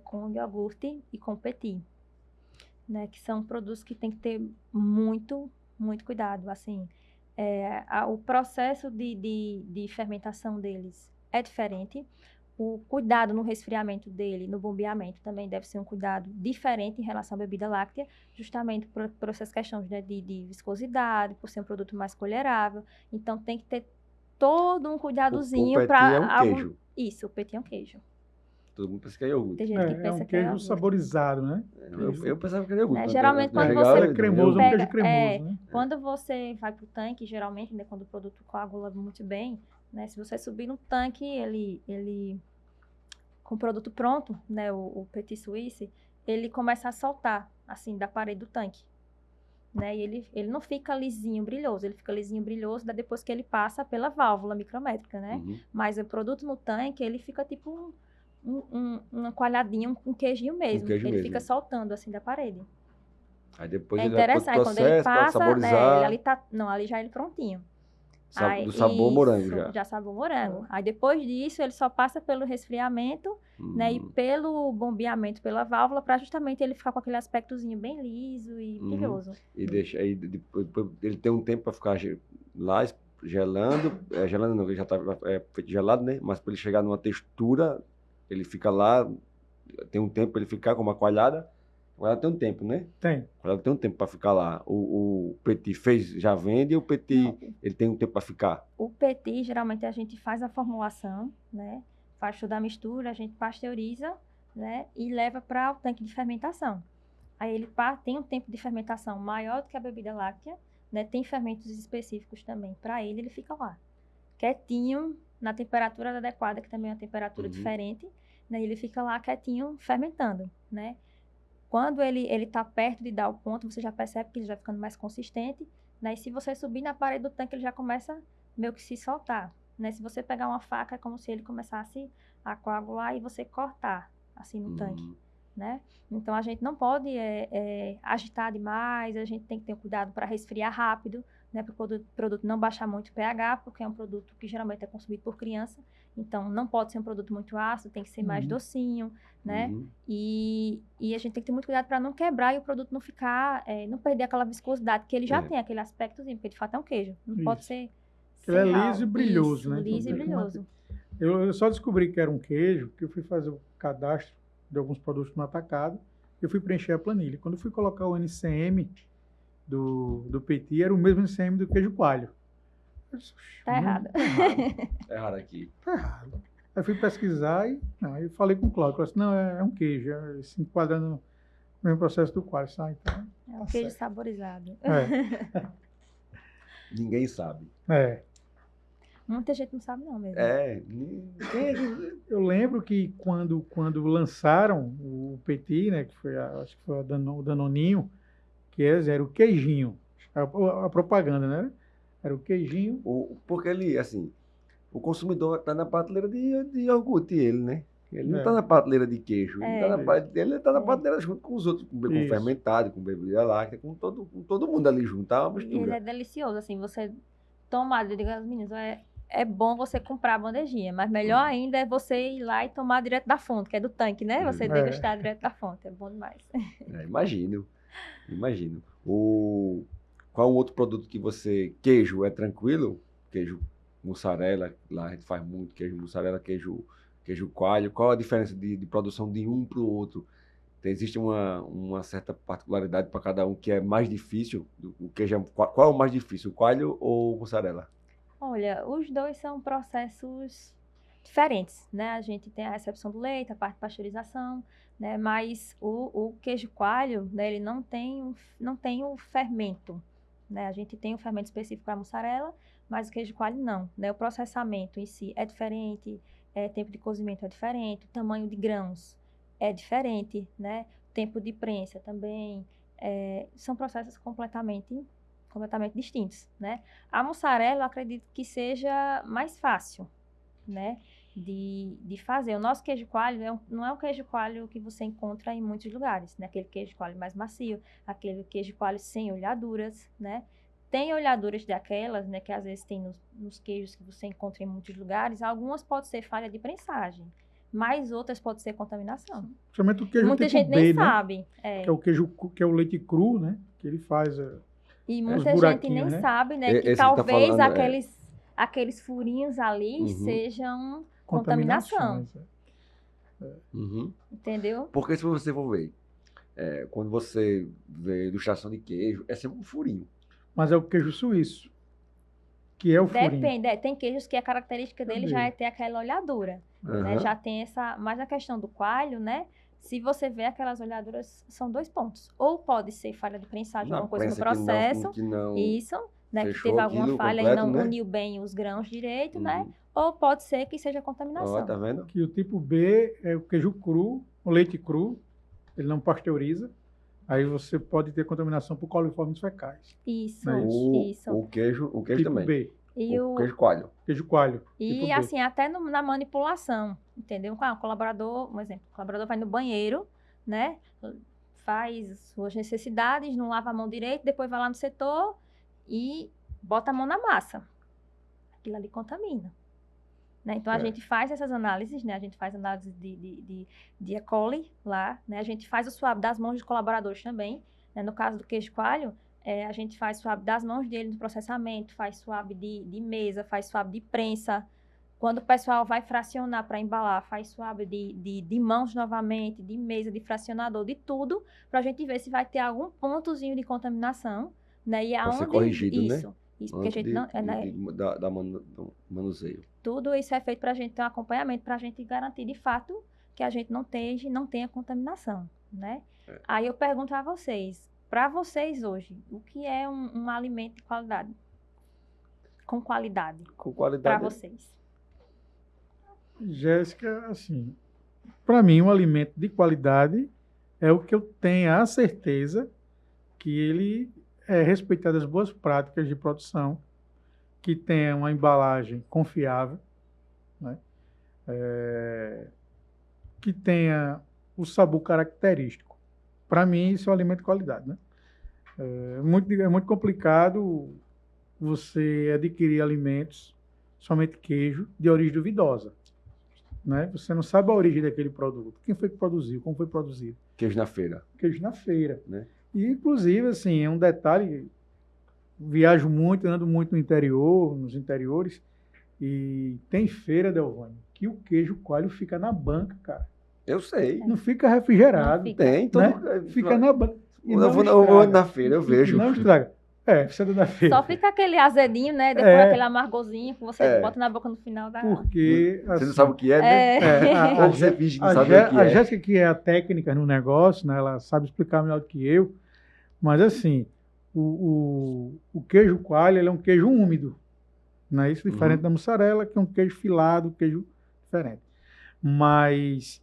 com iogurte e com petit, né? Que são produtos que tem que ter muito, muito cuidado, assim. O processo de fermentação deles é diferente. O cuidado no resfriamento dele, no bombeamento, também deve ser um cuidado diferente em relação à bebida láctea, justamente por essas questões, né, de viscosidade, por ser um produto mais colherável. Então, tem que ter todo um cuidadozinho para... O petit é um queijo. Isso, o petit é um queijo. Todo mundo pensa que é iogurte. Tem gente que pensa um queijo saborizado, né? Eu pensava que era iogurte. Geralmente, quando você é cremoso, um queijo cremoso, né? Quando você vai para o tanque, geralmente, né, quando o produto coagula muito bem, né, se você subir no tanque, ele com o produto pronto, né, o Petit Suisse, ele começa a soltar, assim, da parede do tanque. Né? E ele não fica lisinho, brilhoso. Ele fica lisinho, brilhoso depois que ele passa pela válvula micrométrica, né? Mas o produto no tanque, ele fica tipo uma coalhadinha, um queijinho mesmo. Ele fica soltando, assim, da parede. Aí depois ele vai pro processo, quando ele passa, saborizar. Ali já é ele prontinho. Do sabor morango já. Já sabor morango. Aí depois disso, ele só passa pelo resfriamento, né, e pelo bombeamento pela válvula, para justamente ele ficar com aquele aspectozinho bem liso e brilhoso. E deixa aí, depois ele tem um tempo para ficar lá gelando. Gelando não, ele já está feito gelado, né? Mas para ele chegar numa textura, ele fica lá, tem um tempo para ele ficar com uma coalhada. Ela tem um tempo, né? Tem. Ela tem um tempo para ficar lá. O petit já vende, e o petit, ele tem um tempo para ficar? O petit, geralmente, a gente faz a formulação, né? Faz toda a mistura, a gente pasteuriza, né? E leva para o tanque de fermentação. Aí ele tem um tempo de fermentação maior do que a bebida láctea, né? Tem fermentos específicos também. Para ele fica lá, quietinho, na temperatura adequada, que também é uma temperatura diferente, né? Ele fica lá quietinho, fermentando, né? Quando ele está perto de dar o ponto, você já percebe que ele já ficando mais consistente, né? E se você subir na parede do tanque, ele já começa meio que se soltar, né? Se você pegar uma faca, é como se ele começasse a coagular e você cortar, assim, no tanque, né? Então, a gente não pode agitar demais, a gente tem que ter cuidado para resfriar rápido, né? Para o produto não baixar muito o pH, porque é um produto que geralmente é consumido por criança. Então, não pode ser um produto muito ácido, tem que ser mais docinho, né? E a gente tem que ter muito cuidado para não quebrar e o produto não ficar, não perder aquela viscosidade, que ele já tem aquele aspectozinho, porque de fato é um queijo. Não pode ser Ele é Serral. liso e brilhoso, Isso, né? liso e Então, tem que brilhoso. Eu só descobri que era um queijo, que eu fui fazer o cadastro de alguns produtos no atacado, eu fui preencher a planilha. Quando eu fui colocar o NCM do Petit, era o mesmo NCM do queijo coalho. Eu disse, Tá errado. Tá errado. É raro aqui. Tá errado. Aí fui pesquisar aí falei com o Cláudio. Ele disse, não, é um queijo, se enquadrando no mesmo processo do coalho. Então, É um tá queijo certo. saborizado. Ninguém sabe. Muita gente não sabe não mesmo. Eu lembro que quando lançaram o Petit, né, que foi acho que foi o Danoninho, que era o queijinho, a propaganda, né? Era o queijinho. Porque ele, assim, o consumidor está na prateleira de iogurte, ele, né? Ele não está na prateleira de queijo. Ele está na prateleira junto com os outros, com fermentado, com bebida láctea, com todo mundo ali junto. Tá uma mistura. E ele é delicioso, assim, você tomar, eu digo aos meninos, é bom você comprar a bandejinha, mas melhor ainda é você ir lá e tomar direto da fonte, que é do tanque, né? Você degustar direto da fonte, é bom demais. Imagino. Qual o outro produto que você... Queijo é tranquilo? Queijo mussarela, lá a gente faz muito queijo mussarela, queijo coalho. Qual a diferença de produção de um para o outro? Existe uma certa particularidade para cada um que é mais difícil? O queijo qual é o mais difícil, o coalho ou mussarela? Olha, os dois são processos diferentes, né? A gente tem a recepção do leite, a parte de pasteurização, né? Mas o queijo coalho, né, ele não tem o fermento, né? A gente tem um fermento específico para a mussarela, mas o queijo coalho não, né? O processamento em si é diferente, tempo de cozimento é diferente, o tamanho de grãos é diferente, né? Tempo de prensa também, são processos completamente distintos, né? A mussarela, eu acredito que seja mais fácil, né, de fazer. O nosso queijo coalho não é um queijo coalho que você encontra em muitos lugares, né? Aquele queijo coalho mais macio, aquele queijo coalho sem olhaduras, né? Tem olhaduras daquelas, né, que às vezes tem nos queijos que você encontra em muitos lugares. Algumas pode ser falha de prensagem, mas outras pode ser contaminação. Principalmente o queijo Muita tipo gente B, nem né? sabe. Que é o queijo, que é o leite cru, né? Que ele faz e muita gente nem sabe, né? Que talvez aqueles furinhos ali sejam contaminação. Entendeu? Porque se você for ver, quando você vê ilustração de queijo, é sempre um furinho. Mas é o queijo suíço, que é o furinho. Depende, tem queijos que a característica dele já é ter aquela olhadura, né? Já tem essa, mas a questão do coalho, né? Se você vê aquelas olhaduras, são 2 pontos. Ou pode ser falha de prensagem, alguma coisa no processo, isso, né? Que teve alguma falha e não uniu bem os grãos direito, né? Ou pode ser que seja contaminação. Tá vendo? Que o tipo B é o queijo cru, o leite cru, ele não pasteuriza. Aí você pode ter contaminação por coliformes fecais. Isso. O queijo tipo também. B. E o queijo coalho. Queijo coalho. E tipo assim, até na manipulação, entendeu? O colaborador, um exemplo, o colaborador vai no banheiro, né? Faz suas necessidades, não lava a mão direito, depois vai lá no setor e bota a mão na massa. Aquilo ali contamina. Né? Então, a gente faz essas análises, né? A gente faz análise de E. coli lá, né? A gente faz o swab das mãos dos colaboradores também. Né? No caso do queijo coalho, a gente faz swab das mãos dele no processamento, faz swab de mesa, faz swab de prensa. Quando o pessoal vai fracionar para embalar, faz swab de mãos novamente, de mesa, de fracionador, de tudo, para a gente ver se vai ter algum pontozinho de contaminação. Né? E aonde ser corrigido, isso, né? Isso, porque a gente não... do manuseio. Tudo isso é feito para a gente ter um acompanhamento, para a gente garantir de fato que a gente não tenha contaminação, né? Aí eu pergunto a vocês, para vocês hoje, o que é um alimento de qualidade? Com qualidade. Com qualidade. Para vocês. Jéssica, assim, para mim um alimento de qualidade é o que eu tenho a certeza que ele é respeitado as boas práticas de produção, que tenha uma embalagem confiável, né? Que tenha o sabor característico. Para mim, isso é um alimento de qualidade, né? É muito complicado você adquirir alimentos, somente queijo, de origem duvidosa. Né? Você não sabe a origem daquele produto. Quem foi que produziu? Como foi produzido? Queijo na feira. Queijo na feira. Né? E, inclusive, assim, é um detalhe viajo muito, ando muito no interior, nos interiores, e tem feira, Delvânia, que o queijo coalho fica na banca, cara. Eu sei. Não fica refrigerado. Não fica. Tem, todo Né? Fica na banca. E Eu não vou estraga. na feira, eu vejo. Não estraga. Você é da feira. Só fica aquele azedinho, né? Depois aquele amargozinho que você bota na boca no final da... Porque, Você assim, não sabe o que é, né? Ou você finge que não sabe o que A é. Jéssica, que é a técnica no negócio, né, ela sabe explicar melhor do que eu, mas assim, o queijo coalho, ele é um queijo úmido, não é isso? Diferente da mussarela, que é um queijo filado, queijo diferente. Mas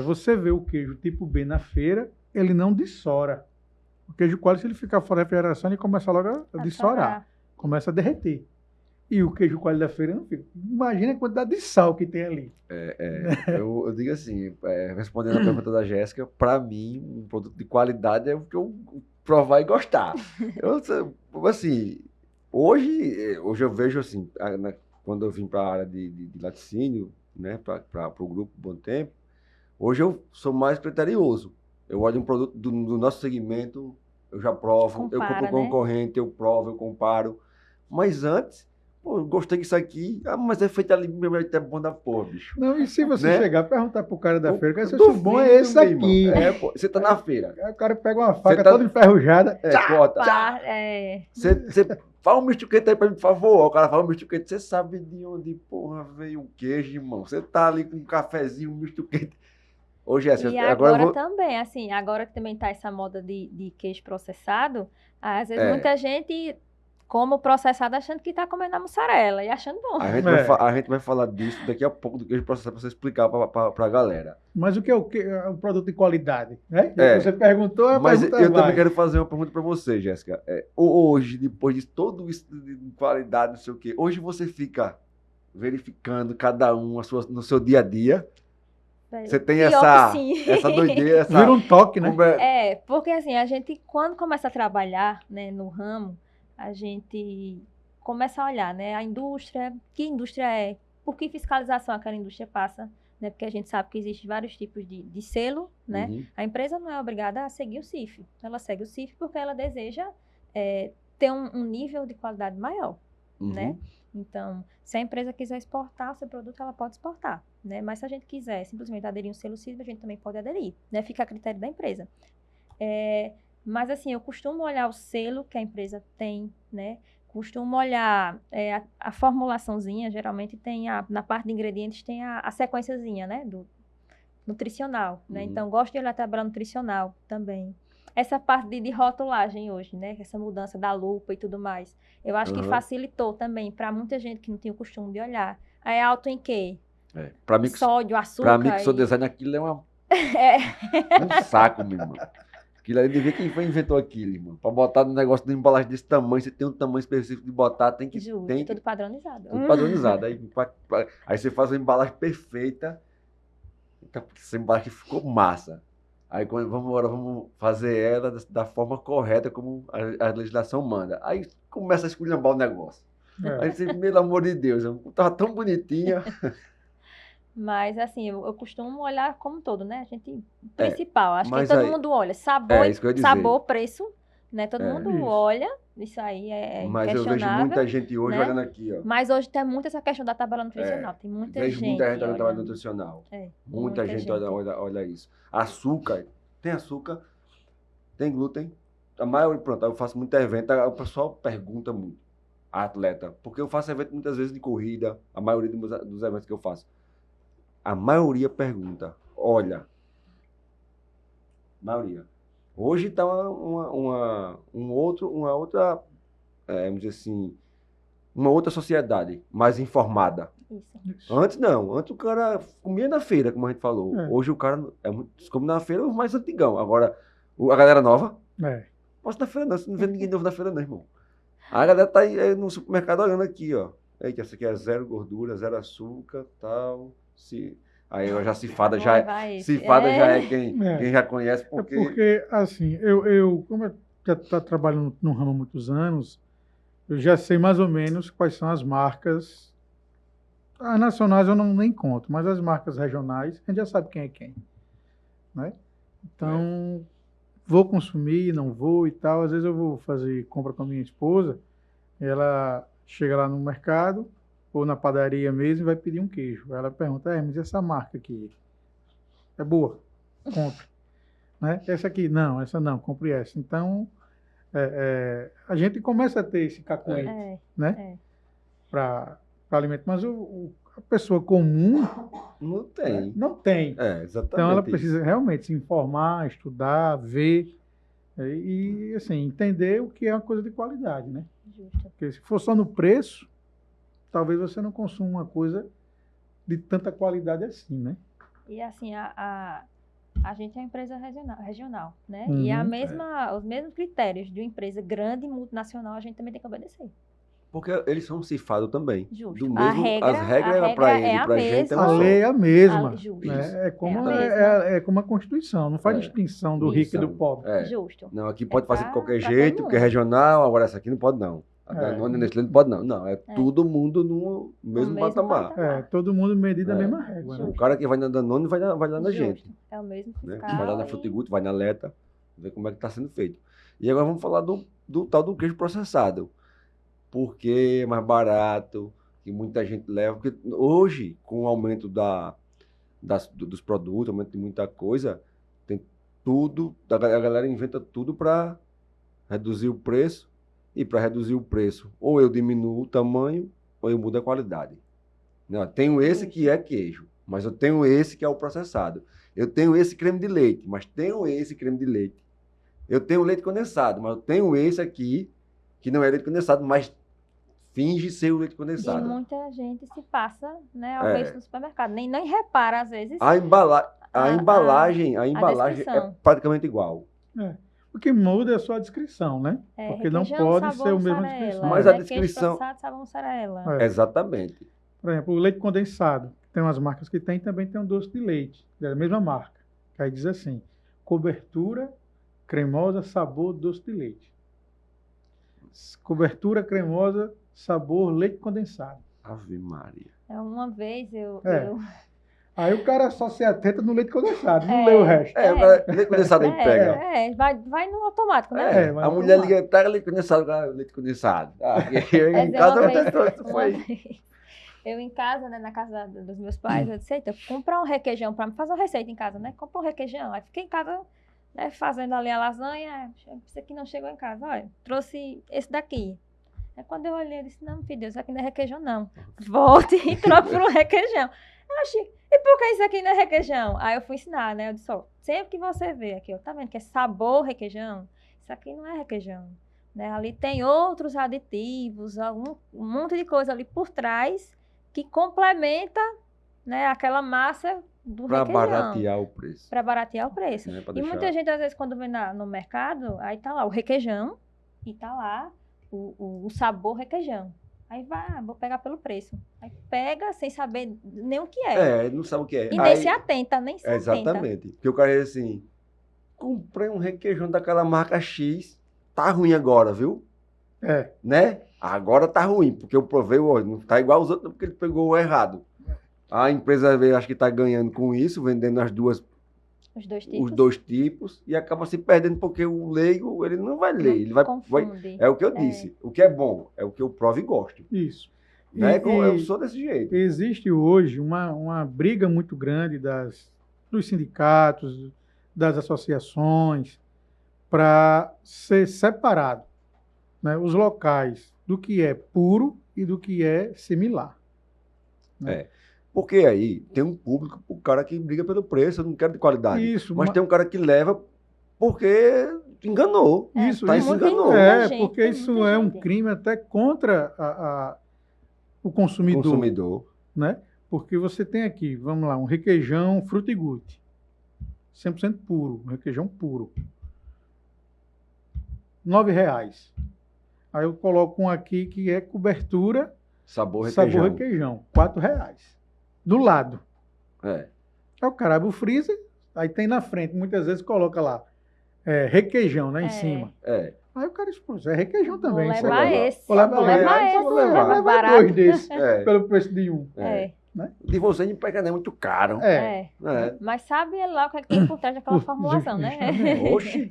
você vê o queijo tipo B na feira, ele não dissora. O queijo coalho, se ele ficar fora da refrigeração, ele começa logo a dissorar, começa a derreter. E o queijo coalho da feira não fica. Imagina a quantidade de sal que tem ali. Eu digo assim, respondendo a pergunta da Jéssica, para mim, um produto de qualidade é o que eu provar e gostar. Assim, hoje eu vejo assim, quando eu vim para a área de laticínio, né, para o grupo Bom Tempo, hoje eu sou mais criterioso. Eu olho um produto do nosso segmento, eu já provo, eu compro concorrente, eu provo, eu comparo. Mas antes, pô, eu gostei disso aqui, mas é feito ali, meu é bom da porra, bicho. Não, e se você chegar e perguntar pro cara da feira, eu o bom é esse aqui. Pô, você tá na feira. Aí o cara pega uma faca toda enferrujada. Corta. Você fala um misto quente aí pra mim, por favor. O cara fala um misto quente, você sabe de onde, porra, veio o queijo, irmão. Você tá ali com um cafezinho, um misto quente. Ô, Jéssica, e agora também, assim, agora que também tá essa moda de queijo processado, às vezes muita gente come o processado achando que tá comendo a mussarela e achando bom. A gente vai falar disso daqui a pouco, do queijo processado, pra você explicar pra galera. Mas o que é o produto de qualidade, né? Você perguntou, mas eu também quero fazer uma pergunta pra você, Jéssica. Hoje, depois de todo isso de qualidade, não sei o quê, hoje você fica verificando cada um no seu dia a dia. Você tem essa doideira, vira um toque, né? Porque assim, a gente, quando começa a trabalhar, né, no ramo, a gente começa a olhar, né, a indústria, que indústria é, por que fiscalização aquela indústria passa, né, porque a gente sabe que existem vários tipos de selo, né, a empresa não é obrigada a seguir o CIF, ela segue o CIF porque ela deseja ter um nível de qualidade maior, né. Então, se a empresa quiser exportar seu produto, ela pode exportar, né? Mas se a gente quiser simplesmente aderir um selo CIF, a gente também pode aderir, né? Fica a critério da empresa. Mas, assim, eu costumo olhar o selo que a empresa tem, né? Costumo olhar a formulaçãozinha, geralmente tem na parte de ingredientes tem a sequenciazinha, né? Do nutricional, né? Então, gosto de olhar a tabela nutricional também. Essa parte de rotulagem hoje, né? Essa mudança da lupa e tudo mais. Eu acho que facilitou também para muita gente que não tinha o costume de olhar. Aí é alto em quê? Pra mim, sódio, açúcar. Pra mim que sou designer, aquilo é um saco, meu irmão. Aquilo ali, devia quem inventou aquilo, irmão. Pra botar no negócio de embalagem desse tamanho, você tem um tamanho específico de botar, tem que... Tudo padronizado. Tudo padronizado. Aí você faz uma embalagem perfeita, essa embalagem ficou massa. Aí vamos fazer ela da forma correta, como a legislação manda. Aí começa a esculhambar o negócio. Aí você, pelo amor de Deus, tava tão bonitinha. Mas, assim, eu costumo olhar como todo, né? A gente, principal, acho que todo mundo olha. Sabor, preço, né? Todo mundo olha, isso aí é mas inquestionável. Mas eu vejo muita gente hoje olhando aqui, ó. Mas hoje tem muito essa questão da tabela nutricional. Tem muita gente olhando a tabela nutricional. Muita gente olha isso. Açúcar, tem açúcar, tem glúten. A maioria, pronto, eu faço muito evento, o pessoal pergunta muito, a atleta, porque eu faço evento muitas vezes de corrida, a maioria dos eventos que eu faço. A maioria pergunta, olha, maioria. Hoje está uma outra, vamos dizer assim, uma outra sociedade mais informada. Isso. Antes não, antes o cara comia na feira, como a gente falou. Hoje o cara come na feira, o mais antigão. Agora, a galera nova, posso na feira não, você não vê ninguém novo na feira não, irmão. A galera tá aí no supermercado olhando aqui, ó. Eita, essa aqui é 0 gordura, 0 açúcar, tal. Aí já cifada já é quem já conhece. Porque assim, como eu já estou trabalhando no ramo há muitos anos, eu já sei mais ou menos quais são as marcas. As nacionais eu nem conto, mas as marcas regionais, a gente já sabe quem é quem. Né? Então, vou consumir, não vou e tal. Às vezes eu vou fazer compra com a minha esposa, ela chega lá no mercado ou na padaria mesmo e vai pedir um queijo. Ela pergunta, mas essa marca aqui é boa? Compre. Né? Essa aqui, não, essa não, compre essa. Então, a gente começa a ter esse cacuete, né? Para alimento. Mas a pessoa comum não tem. Não tem. Exatamente. Então, ela precisa realmente se informar, estudar, ver e assim, entender o que é uma coisa de qualidade, né? Justo. Porque se for só no preço, talvez você não consuma uma coisa de tanta qualidade assim, né? E assim, a gente é uma empresa regional, né? Uhum, e os mesmos critérios de uma empresa grande, multinacional, a gente também tem que obedecer. Porque eles são ceifado também. Justo. Do mesmo, as regras para ele, para a gente é a uma lei é a mesma. Justo. Né? É como a Constituição, não faz distinção do rico e do pobre. Justo. Não, aqui pode fazer de qualquer jeito, porque é regional, agora essa aqui não pode não. A Danone, Nestlé não pode não. Não, todo mundo no mesmo patamar. Todo mundo medido da mesma régua. Né? O cara que vai na Danone vai lá na gente. É o mesmo fiscal. Né? Vai lá na Frutiguto, vai na Leta, ver como é que está sendo feito. E agora vamos falar do tal do queijo processado. Porque é mais barato, que muita gente leva. Porque hoje, com o aumento dos produtos, aumento de muita coisa, tem tudo, a galera inventa tudo para reduzir o preço. E para reduzir o preço, ou eu diminuo o tamanho, ou eu mudo a qualidade. Não, tenho esse que é queijo, mas eu tenho esse que é o processado. Eu tenho esse creme de leite, mas tenho esse creme de leite. Eu tenho leite condensado, mas eu tenho esse aqui, que não é leite condensado, mas finge ser o leite condensado. E muita gente se passa, né, ao ver isso no supermercado. Nem repara, às vezes. A embalagem é praticamente igual. O que muda é só a descrição, né? Porque não pode ser o mesmo descrição. Mas a descrição... sabor mussarela. Exatamente. Por exemplo, o leite condensado. Tem umas marcas que tem, também tem um doce de leite. É a mesma marca. Que aí diz assim, cobertura cremosa, sabor doce de leite. Cobertura cremosa, sabor leite condensado. Ave Maria. Uma vez eu... Aí o cara só se atenta no leite condensado, não lê o resto. O leite condensado aí pega. Vai no automático, né? A mulher liga, pega leite condensado. Em casa eu em casa, né, na casa dos meus pais, eu disse, eita, comprar um requeijão para fazer uma receita em casa, né? Compra um requeijão. Aí fiquei em casa, né, fazendo ali a lasanha, isso aqui não chegou em casa, olha, trouxe esse daqui. Aí quando eu olhei, eu disse, não, filho Deus, isso aqui não é requeijão, não. Volte e troque por um requeijão. Eu achei, e por que isso aqui não é requeijão? Aí eu fui ensinar, né? Eu disse, sempre que você vê aqui, tá vendo que é sabor requeijão? Isso aqui não é requeijão. Né? Ali tem outros aditivos, um monte de coisa ali por trás que complementa, né, aquela massa do requeijão. Para baratear o preço. Para baratear o preço. Né? E muita gente, às vezes, quando vem no mercado, aí tá lá o requeijão e tá lá o sabor requeijão. Aí vou pegar pelo preço. Aí pega sem saber nem o que é. Não sabe o que é. E nem se atenta, nem se atenta. Exatamente. Porque o cara diz assim, comprei um requeijão daquela marca X, tá ruim agora, viu? Né? Agora tá ruim, porque eu provei, não tá igual aos outros, porque ele pegou o errado. A empresa, acho que tá ganhando com isso, vendendo os dois tipos, e acaba se perdendo, porque o leigo, ele não vai ler, ele vai é o que eu disse, o que é bom, é o que eu provo e gosto. Isso. Né? Eu sou desse jeito. Existe hoje uma briga muito grande dos sindicatos, das associações, para ser separado, né, os locais do que é puro e do que é similar. Né? Porque aí tem um público, o cara que briga pelo preço, eu não quero de qualidade. Isso, mas tem um cara que leva porque enganou. Isso enganou. Porque isso é um crime até contra o consumidor. Né? Porque você tem aqui, vamos lá, um requeijão Frutiguti, 100% puro, um requeijão puro. R$9. Aí eu coloco um aqui que é cobertura, sabor requeijão, R$4. Do lado. Aí o cara abre o freezer, aí tem na frente, muitas vezes coloca lá requeijão, né, em cima. Aí o cara diz, é requeijão também. Vou levar esse. Vou levar dois desses, pelo preço de um. Né? De você não pega nem muito caro. Mas sabe lá o que tem por trás daquela formulação, né? Oxi.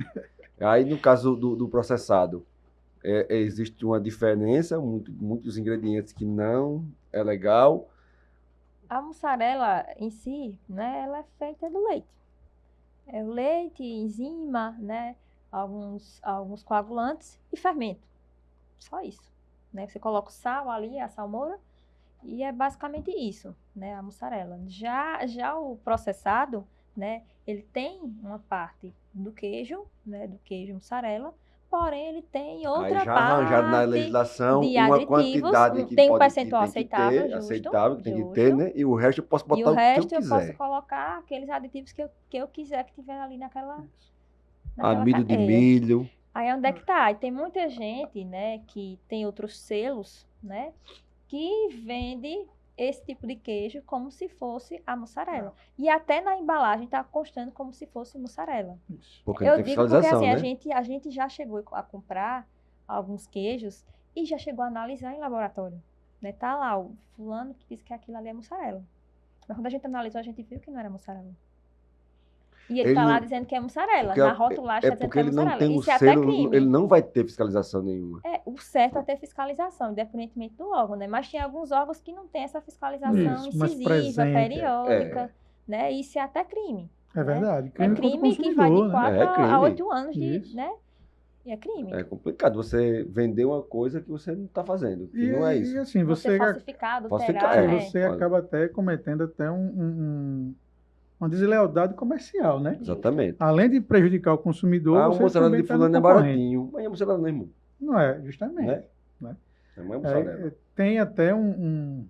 Aí no caso do processado, existe uma diferença, muitos ingredientes que não é legal. A mussarela em si, né, ela é feita do leite. É o leite, enzima, né, alguns coagulantes e fermento. Só isso, né? Você coloca o sal ali, a salmoura, e é basicamente isso, né, a mussarela. Já o processado, né, ele tem uma parte do queijo, né, do queijo mussarela, porém ele tem outra Aí já parte arranjaram na legislação de uma aditivos, quantidade que tem um pode percentual que tem que ter, aceitável, justo, aceitável, que tem que justo. ter, né? E o resto eu posso E botar o o que resto eu eu posso quiser. colocar aqueles aditivos que eu quiser que tiver ali naquela Amido de cadeia. milho. Aí onde é que tá? E tem muita gente, né, que tem outros selos, né, que vende esse tipo de queijo como se fosse a mussarela. E até na embalagem tá constando como se fosse mussarela. Porque não Eu tem digo porque fiscalização, assim, né? a gente já chegou a comprar alguns queijos e já chegou a analisar em laboratório. Né? Tá lá o fulano que disse que aquilo ali é mussarela. Mas quando a gente analisou, a gente viu que não era mussarela. E ele tá lá dizendo que é mussarela. Porque Na rotulagem tá dizendo que é ele não mussarela. tem o Isso é até selo, crime. ele não vai ter fiscalização nenhuma. O certo é ter fiscalização, independentemente do órgão, né? Mas tem alguns órgãos que não tem essa fiscalização Isso, mais incisiva, presente. periódica, né? Isso é até crime. É verdade. É Crime contra o crime que vai de consumidor, né? 4 É crime. a 8 anos, Isso. né? E é crime. É complicado você vender uma coisa que você não está fazendo. Que não é isso. E assim, Você você, falsificado, Falsificar, alterado, você acaba até cometendo até uma deslealdade comercial, né? Exatamente. Além de prejudicar o consumidor, Ah, o você mussarela também de está no fulano é concorrente. baratinho. Mas é mussarela não, irmão. Não é, justamente. Né? Não é mussarela. Tem até um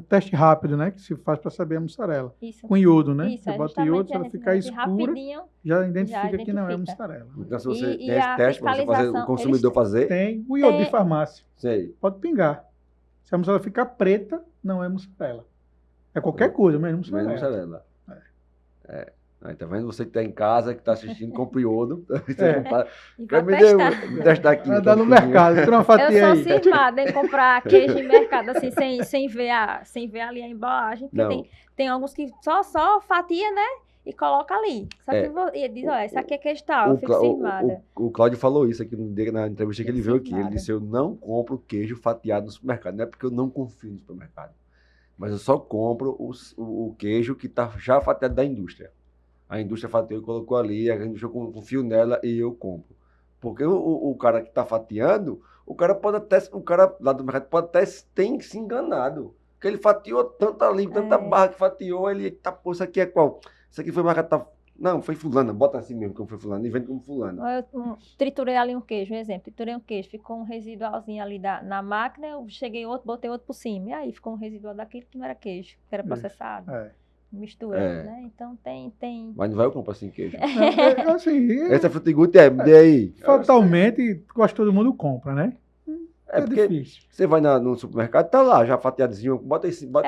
teste rápido, né? Que se faz para saber a mussarela. Isso. Com iodo, né? Isso, você é bota iodo, se ela justamente ficar a gente escura, rapidinho já identifica que não é identifica. mussarela. Então, se você E tem esse a teste para você fazer, o fiscalização, consumidor fazer, Tem o iodo Tem- de farmácia. sei. Pode pingar. Se a mussarela ficar preta, não é mussarela. É qualquer coisa, menos Mas mussarela. mussarela. Aí, tá vendo? Você que está em casa, que está assistindo, compra iodo. e Quer vai me testar. testar aqui. Vai dar no mercado, tira uma fatia Eu aí. sou cismada em comprar queijo em mercado, assim, sem ver ali a embalagem. Porque Não. tem alguns que só fatia, né? E coloca ali. Só que e diz, olha, esse aqui é queijo tal. Eu fico cismada. O Cláudio falou isso aqui na entrevista que ele veio aqui. Ele Cismada. disse, eu não compro queijo fatiado no supermercado. Não é porque eu não confio no supermercado. Mas eu só compro o queijo que está já fatiado da indústria. A indústria fatiou e colocou ali, a indústria confio nela e eu compro. Porque o cara que está fatiando, o cara lá do mercado pode até ter se enganado. Porque ele fatiou tanta ali, tanta barra que fatiou, ele, tá, pô, isso aqui é qual? Isso aqui foi marcado, não, foi fulana, bota assim mesmo como foi fulana, e vende como fulana. Eu triturei ali um queijo, um exemplo, triturei um queijo, ficou um residualzinho ali na máquina, eu cheguei outro, botei outro por cima, e aí ficou um residual daquele que não era queijo, que era processado, mistura, né? Então tem... Mas não vai eu comprar assim queijo. Assim, Essa frutiguta me dê aí. fatalmente, quase todo mundo compra, né? É porque difícil. você vai no supermercado, tá lá já fatiadozinho, bota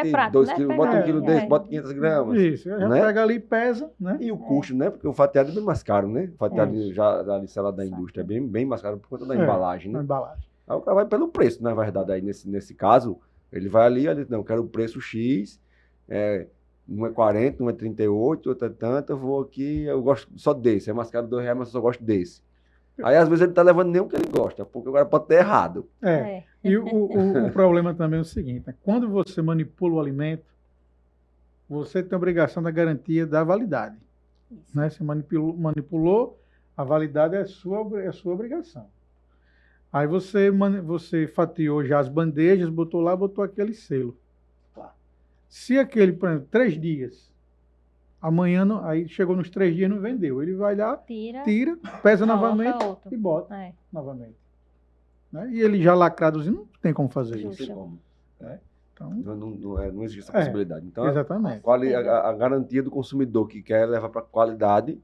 prato, 2 né? quilos, Pega bota 1 aí, quilo desse, bota 500 gramas. Isso, já né? pega ali e pesa, né? E o custo, né? Porque o fatiado é bem mais caro, né? O fatiado já ali, sei lá, da Exato. indústria é bem mais caro por conta da embalagem, Na né? embalagem. Aí o cara vai pelo preço, na verdade, aí nesse caso, ele vai ali, não, eu quero o preço X, não é 40, não é 38, outra é tanto, eu vou aqui, eu gosto só desse, é mais caro R$2, mas eu só gosto desse. Aí às vezes ele tá levando nem o que ele gosta, porque o cara pode ter errado. E o problema também é o seguinte, né? Quando você manipula o alimento, você tem a obrigação da garantia da validade. Isso. Né? Você manipulou, a validade é sua obrigação. Aí você fatiou já as bandejas, botou lá, botou aquele selo. Se aquele, por exemplo, 3 dias, amanhã, aí chegou nos 3 dias e não vendeu, ele vai lá, tira, pesa novamente outro. e bota novamente. Né? E ele já lacradozinho, não tem como fazer Não isso. tem como. Então, Não existe essa possibilidade. Então, exatamente. a garantia do consumidor que quer levar para qualidade,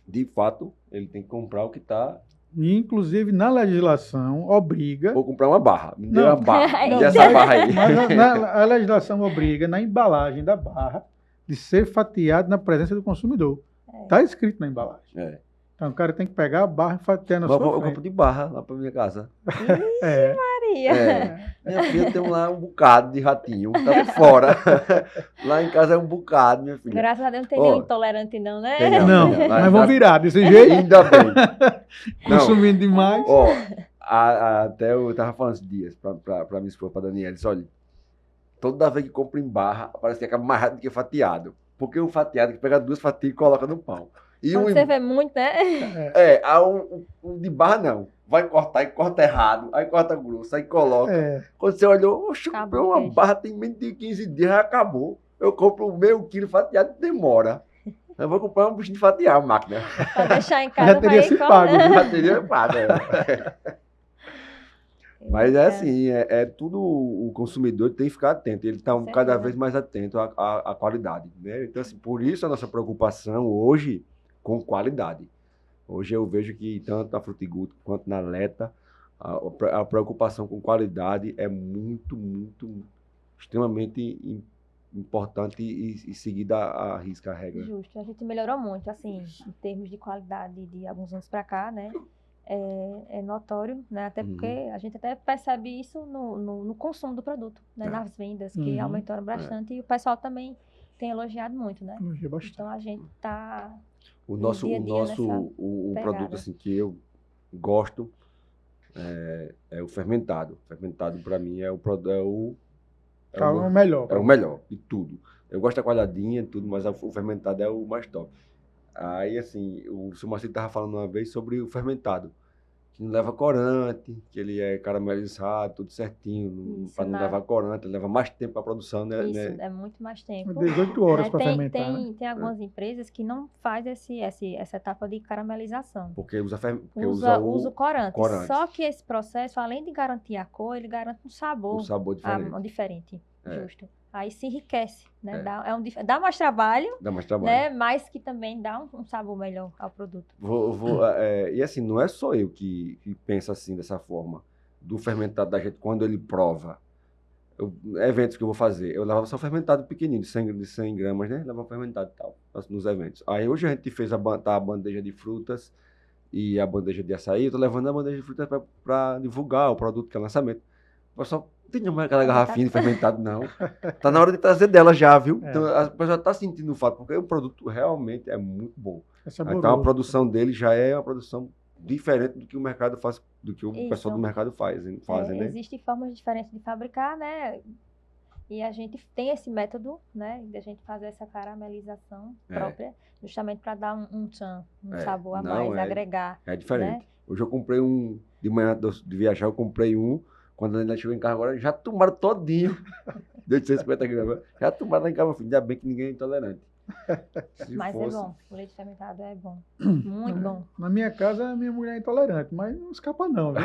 de fato, ele tem que comprar o que está. E, inclusive, na legislação, obriga... Vou comprar uma barra. Me dê Não. uma barra. Me Não, dê essa barra aí. Mas a legislação obriga, na embalagem da barra, de ser fatiado na presença do consumidor. Está escrito na embalagem. Então, o cara tem que pegar a barra e fatiar na sua Eu frente. compro de barra lá para minha casa. É. gostaria. Minha filha tem lá um bocado de ratinho, tá fora. Lá em casa é um bocado, minha filha. Graças a Deus não tem nenhum intolerante não, né? Não, Lá mas em vão casa- virar desse jeito, Ainda bem. Não, consumindo demais. ó, até eu tava falando esses dias pra minha esposa, pra Daniela, disse, olha, toda vez que compra em barra, parece que acaba mais rápido do que fatiado. Porque o fatiado que pega 2 fatias e coloca no pão. E Quando um, você vê muito, né? um de barra não. Vai cortar e corta errado, aí corta grosso, aí coloca. É, Quando você olhou, oxe, eu comprei Acabou o uma queijo. barra tem menos de 15 dias, já acabou. Eu compro meio quilo fatiado, demora. Eu vou comprar um bichinho de fatiar, a máquina. Pra deixar em casa, já teria vai se igual- pago. Já teria pago. Mas é assim, tudo o consumidor tem que ficar atento. Ele está Com cada certeza. vez mais atento à qualidade, né? Então, assim, por isso a nossa preocupação hoje com qualidade. Hoje eu vejo que tanto na Frutigut quanto na Leta, a preocupação com qualidade é muito, muito, extremamente importante e seguida à risca, à regra. Justo. A gente melhorou muito, assim, em termos de qualidade de alguns anos para cá, né? É notório, né? Até porque a gente até percebe isso no consumo do produto, né? Nas vendas, que Uhum. aumentaram bastante. E o pessoal também tem elogiado muito, né? elogia bastante. Então a gente tá... O nosso, dia a dia nessa o pegada. produto assim que eu gosto é o fermentado. Fermentado para mim é o o melhor. é o melhor de tudo. Eu gosto da coalhadinha e tudo, mas o fermentado é o mais top. Aí assim, o seu Marcelo estava falando uma vez sobre o fermentado, que não leva corante, que ele é caramelizado, tudo certinho, Isso, para não na- levar corante, leva mais tempo para a produção, né? Isso, né? é muito mais tempo. 18 horas Né, para tem, fermentar, né? tem algumas empresas que não fazem essa etapa de caramelização. Porque porque Usa o o corante. corante. Só que esse processo, além de garantir a cor, ele garante um sabor, sabor diferente. diferente. É. Justo. Aí se enriquece, né? É. Dá mais trabalho, Dá mais trabalho. né? Mas que também dá um sabor melhor ao produto. E assim, não é só eu que penso assim, dessa forma, do fermentado da gente, quando ele prova. Eventos que eu vou fazer, eu levava só fermentado pequenininho, de 100 gramas, né? Levava fermentado e tal, nos eventos. Aí hoje a gente fez a bandeja de frutas e a bandeja de açaí, eu tô levando a bandeja de frutas para divulgar o produto que é lançamento. O pessoal não tem mais aquela garrafinha de fermentado, não. Tá na hora de trazer dela já, viu? Então a pessoa tá sentindo o fato, porque o produto realmente é muito bom. É saboroso. Então a produção dele já é uma produção diferente do que o mercado faz, do que o Isso. pessoal do mercado fazem, né? Existem formas diferentes de fabricar, né? E a gente tem esse método, né? De a gente fazer essa caramelização própria, justamente para dar um tchan, um sabor a mais, agregar. É diferente. Né? Hoje eu comprei de manhã de viajar, eu comprei quando a gente chegou em casa agora, já tomaram todinho. Deu de 150 gramas. Já tomaram lá em casa, meu filho. Ainda bem que ninguém é intolerante. Mas é bom, o leite fermentado é bom. Muito bom. Na minha casa, a minha mulher é intolerante, mas não escapa não, viu?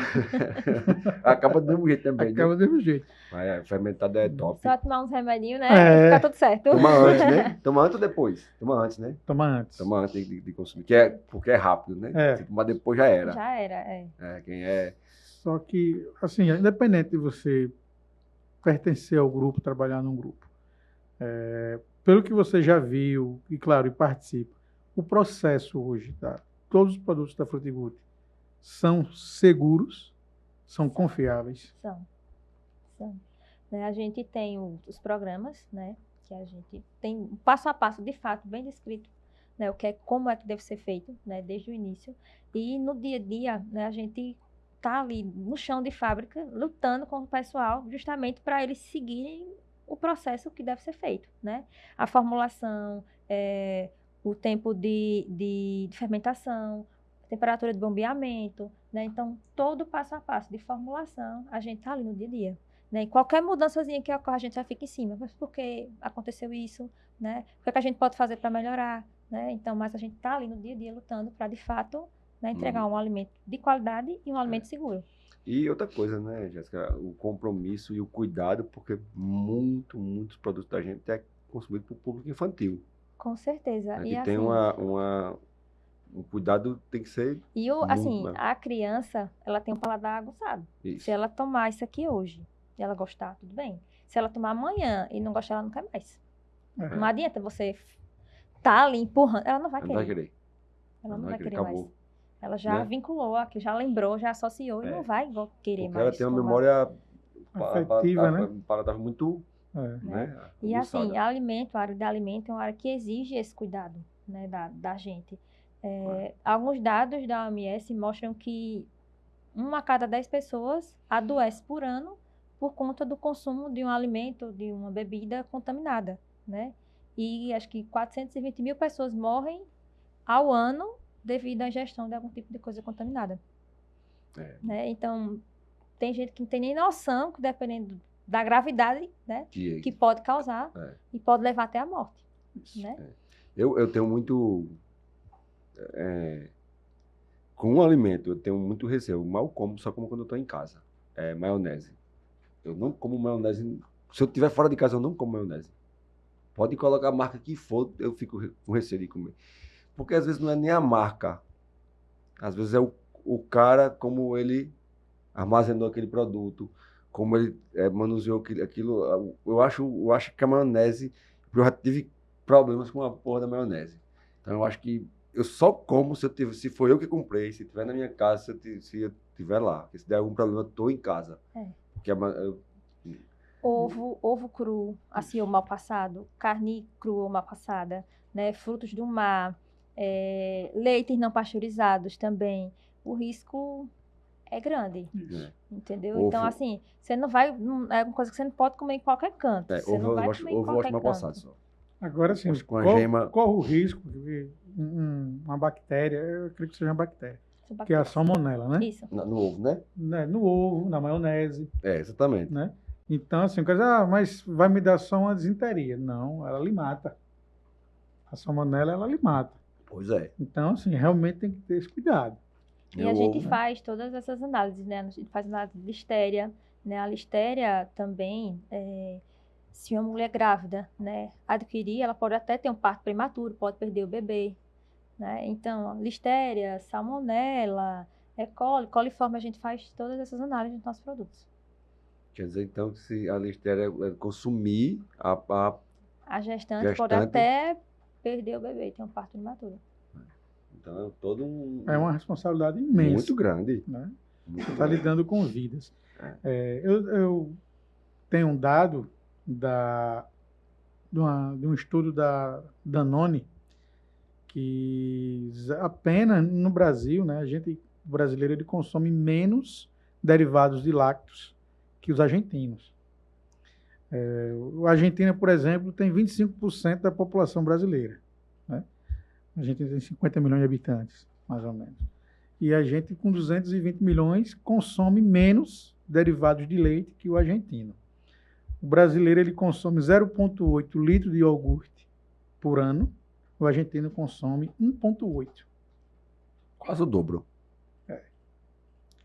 Acaba do mesmo jeito também. Acaba do mesmo jeito. Mas fermentado é top. Só tomar uns remedinhos, né? Fica tudo certo. Toma antes, né? Toma antes ou depois? Toma antes, né? Toma antes. Toma antes de consumir. Porque é rápido, né? Se tomar depois já era. Já era, Só que, assim, independente de você pertencer ao grupo, trabalhar num grupo, pelo que você já viu, e claro, e participa, o processo hoje, tá? Todos os produtos da Frutigut são seguros, são confiáveis. São. Né, a gente tem os programas, né? Que a gente tem um passo a passo, de fato, bem descrito, né? Como é que deve ser feito, né? Desde o início. E no dia a dia, né? A gente tá ali no chão de fábrica, lutando com o pessoal, justamente para eles seguirem o processo que deve ser feito, né? A formulação, o tempo de fermentação, a temperatura de bombeamento, né? Então, todo o passo a passo de formulação, a gente tá ali no dia a dia, né? E qualquer mudançazinha que ocorre, a gente já fica em cima. Mas por que aconteceu isso, né? O que a gente pode fazer para melhorar, né? Então, mas a gente tá ali no dia a dia lutando para, de fato, né, entregar um alimento de qualidade e um alimento seguro. E outra coisa, né, Jéssica? O compromisso e o cuidado, porque muitos produtos da gente é consumido por público infantil. Com certeza. Aqui e tem assim, um cuidado, tem que ser... E a criança, ela tem um paladar aguçado. Isso. Se ela tomar isso aqui hoje e ela gostar, tudo bem. Se ela tomar amanhã e não gostar, ela não quer mais. Não adianta você tá ali empurrando. Ela não vai Ela querer. não vai querer. Ela não vai querer acabou. mais. Ela já Né? vinculou, aqui, já lembrou, já associou e não vai querer Porque mais. ela tem uma tomar. memória Afetiva, né? palatável muito, É. né? E assim, aguçada. a área de alimento é uma área que exige esse cuidado, né, da gente. Alguns dados da OMS mostram que 1 a cada 10 pessoas adoece por ano por conta do consumo de um alimento, de uma bebida contaminada, né? E acho que 420 mil pessoas morrem ao ano devido à ingestão de algum tipo de coisa contaminada. Né? Então, tem gente que não tem nem noção, que dependendo da gravidade, né, que pode causar e pode levar até a morte. Né? Eu tenho muito... com um alimento, eu tenho muito receio. Eu mal como, só como quando eu estou em casa. Maionese. Eu não como maionese. Se eu estiver fora de casa, eu não como maionese. Pode colocar a marca que for, eu fico com receio de comer. Porque às vezes não é nem a marca. Às vezes é o cara, como ele armazenou aquele produto, como ele manuseou aquilo. Eu acho que a maionese... Eu já tive problemas com a porra da maionese. Então eu acho que eu só como se for eu que comprei, se tiver na minha casa, se eu tiver lá. Porque se der algum problema, eu tô em casa. Porque Ovo cru, assim, ou mal passado, carne crua ou mal passada, né? Frutos do mar, leites não pasteurizados também. O risco é grande, entendeu? Ovo. Então, assim, você não vai... É uma coisa que você não pode comer em qualquer canto. Você não vai comer em qualquer canto. Passado só. Agora sim, Com a gema... corre o risco de uma bactéria, eu acredito que seja uma bactéria, que é a salmonela, né? Isso. No ovo, né? No ovo, na maionese. Exatamente. Né? Então, assim, o cara diz, mas vai me dar só uma disenteria. Não, ela lhe mata. A salmonela, ela lhe mata. Pois é. Então, assim, realmente tem que ter esse cuidado. E a gente faz todas essas análises, né? A gente faz análise de listéria, né? A listéria também, se uma mulher grávida, né, adquirir, ela pode até ter um parto prematuro, pode perder o bebê, né? Então, listéria, salmonela, coliforme, a gente faz todas essas análises dos nossos produtos. Quer dizer, então, que se a listéria consumir a gestante pode até perder o bebê, ter um parto prematuro. Então, é uma responsabilidade imensa. Muito grande. Né? Você está lidando com vidas. Eu tenho um dado de um estudo da Danone, que apenas no Brasil, né, o brasileiro ele consome menos derivados de lácteos que os argentinos. A Argentina, por exemplo, tem 25% da população brasileira. Né? A Argentina tem 50 milhões de habitantes, mais ou menos. E a gente, com 220 milhões, consome menos derivados de leite que o argentino. O brasileiro ele consome 0,8 litros de iogurte por ano. O argentino consome 1,8. Quase o dobro.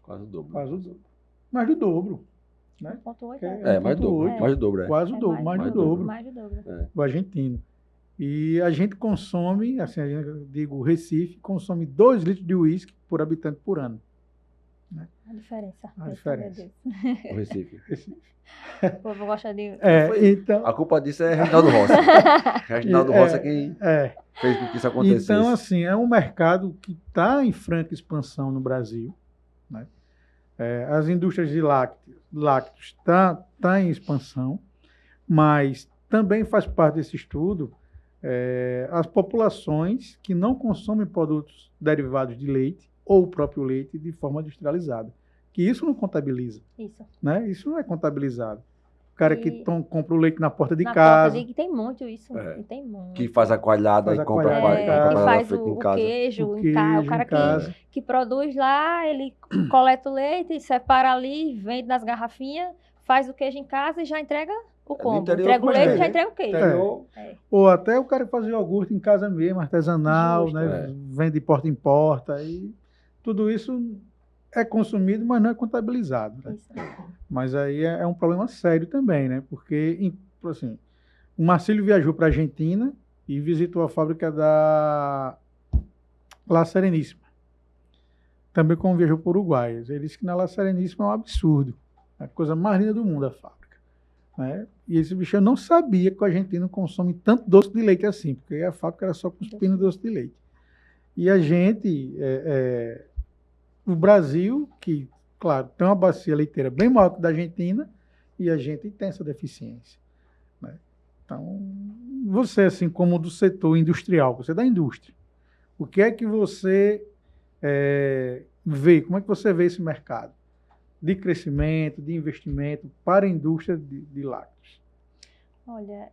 Quase o dobro. Quase o dobro. Mais do dobro. Né? 1,8. Mais do dobro. Mais do dobro. Quase o dobro. Mais do dobro. Mais do dobro. O argentino. E a gente consome, assim, eu digo, Recife, consome 2 litros de uísque por habitante por ano. Né? A diferença. A diferença. O Recife. O povo gosta de... Então, a culpa disso é Reginaldo Rossi. Reginaldo Rossi é quem fez com que isso acontecesse. Então, assim, é um mercado que está em franca expansão no Brasil. Né? As indústrias de lácteos tá em expansão, mas também faz parte desse estudo as populações que não consomem produtos derivados de leite ou o próprio leite de forma industrializada. Que isso não contabiliza. Isso. Né? Isso não é contabilizado. O cara que compra o leite na porta de casa. Tem muito isso. Tem muito. Que faz a coalhada e compra que faz o queijo em casa. O cara que produz lá, ele coleta o leite, separa ali, vende nas garrafinhas, faz o queijo em casa e já entrega o combo. Entrega o leite e já entrega o queijo. Ou até o cara que faz iogurte em casa mesmo, artesanal, né? Vende de porta em porta. E tudo isso é consumido, mas não é contabilizado. Né? Mas aí é um problema sério também, né? Porque, assim, o Marcílio viajou para a Argentina e visitou a fábrica da La Sereníssima. Também como viajou para o Uruguai. Ele disse que na La Sereníssima é um absurdo. É a coisa mais linda do mundo, a fábrica. Né? E esse bicho não sabia que o argentino consome tanto doce de leite assim, porque a fábrica era só cuspindo doce de leite. E a gente, o Brasil, que, claro, tem uma bacia leiteira bem maior que a da Argentina, e a gente tem essa deficiência, né? Então, você, assim, como do setor industrial, você é da indústria, o que é que você vê? Como é que você vê esse mercado de crescimento, de investimento para a indústria de lácteos? Olha,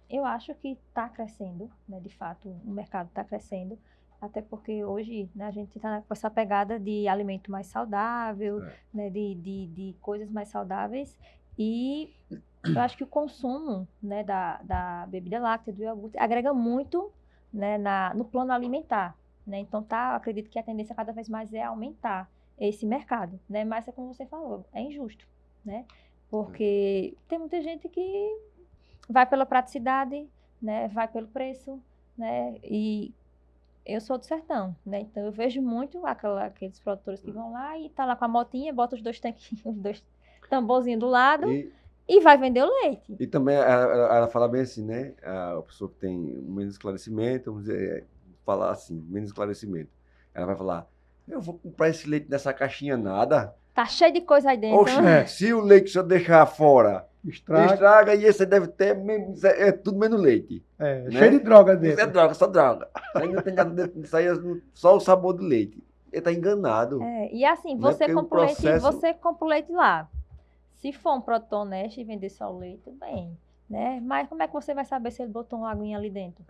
eu acho que está crescendo, né? De fato, o mercado está crescendo, até porque hoje, né, a gente está com essa pegada de alimento mais saudável, né, de coisas mais saudáveis, e eu acho que o consumo, né, da bebida láctea, do iogurte, agrega muito, né, no plano alimentar, né? Então, acredito que a tendência cada vez mais é aumentar esse mercado, né? Mas é como você falou, é injusto, né? Porque tem muita gente que vai pela praticidade, né? Vai pelo preço, né? E eu sou do sertão, né? Então eu vejo muito aqueles produtores que vão lá e tá lá com a motinha, bota os 2 tanquinhos, os 2 tamborzinhos do lado e vai vender o leite. E também ela fala bem assim, né? A pessoa que tem menos esclarecimento, vamos dizer, falar assim, menos esclarecimento. Ela vai falar, eu vou comprar esse leite nessa caixinha nada. Tá cheio de coisa aí dentro. Oxe, se o leite se eu deixar fora, estraga e esse deve ter tudo menos leite. Né? Cheio de droga dentro. Isso é droga, só droga. Aí não tem nada dentro disso aí, só o sabor do leite. Ele tá enganado. E assim, você compra o leite lá. Se for um produtor honesto e vender só o leite, bem, né? Mas como é que você vai saber se ele botou uma aguinha ali dentro?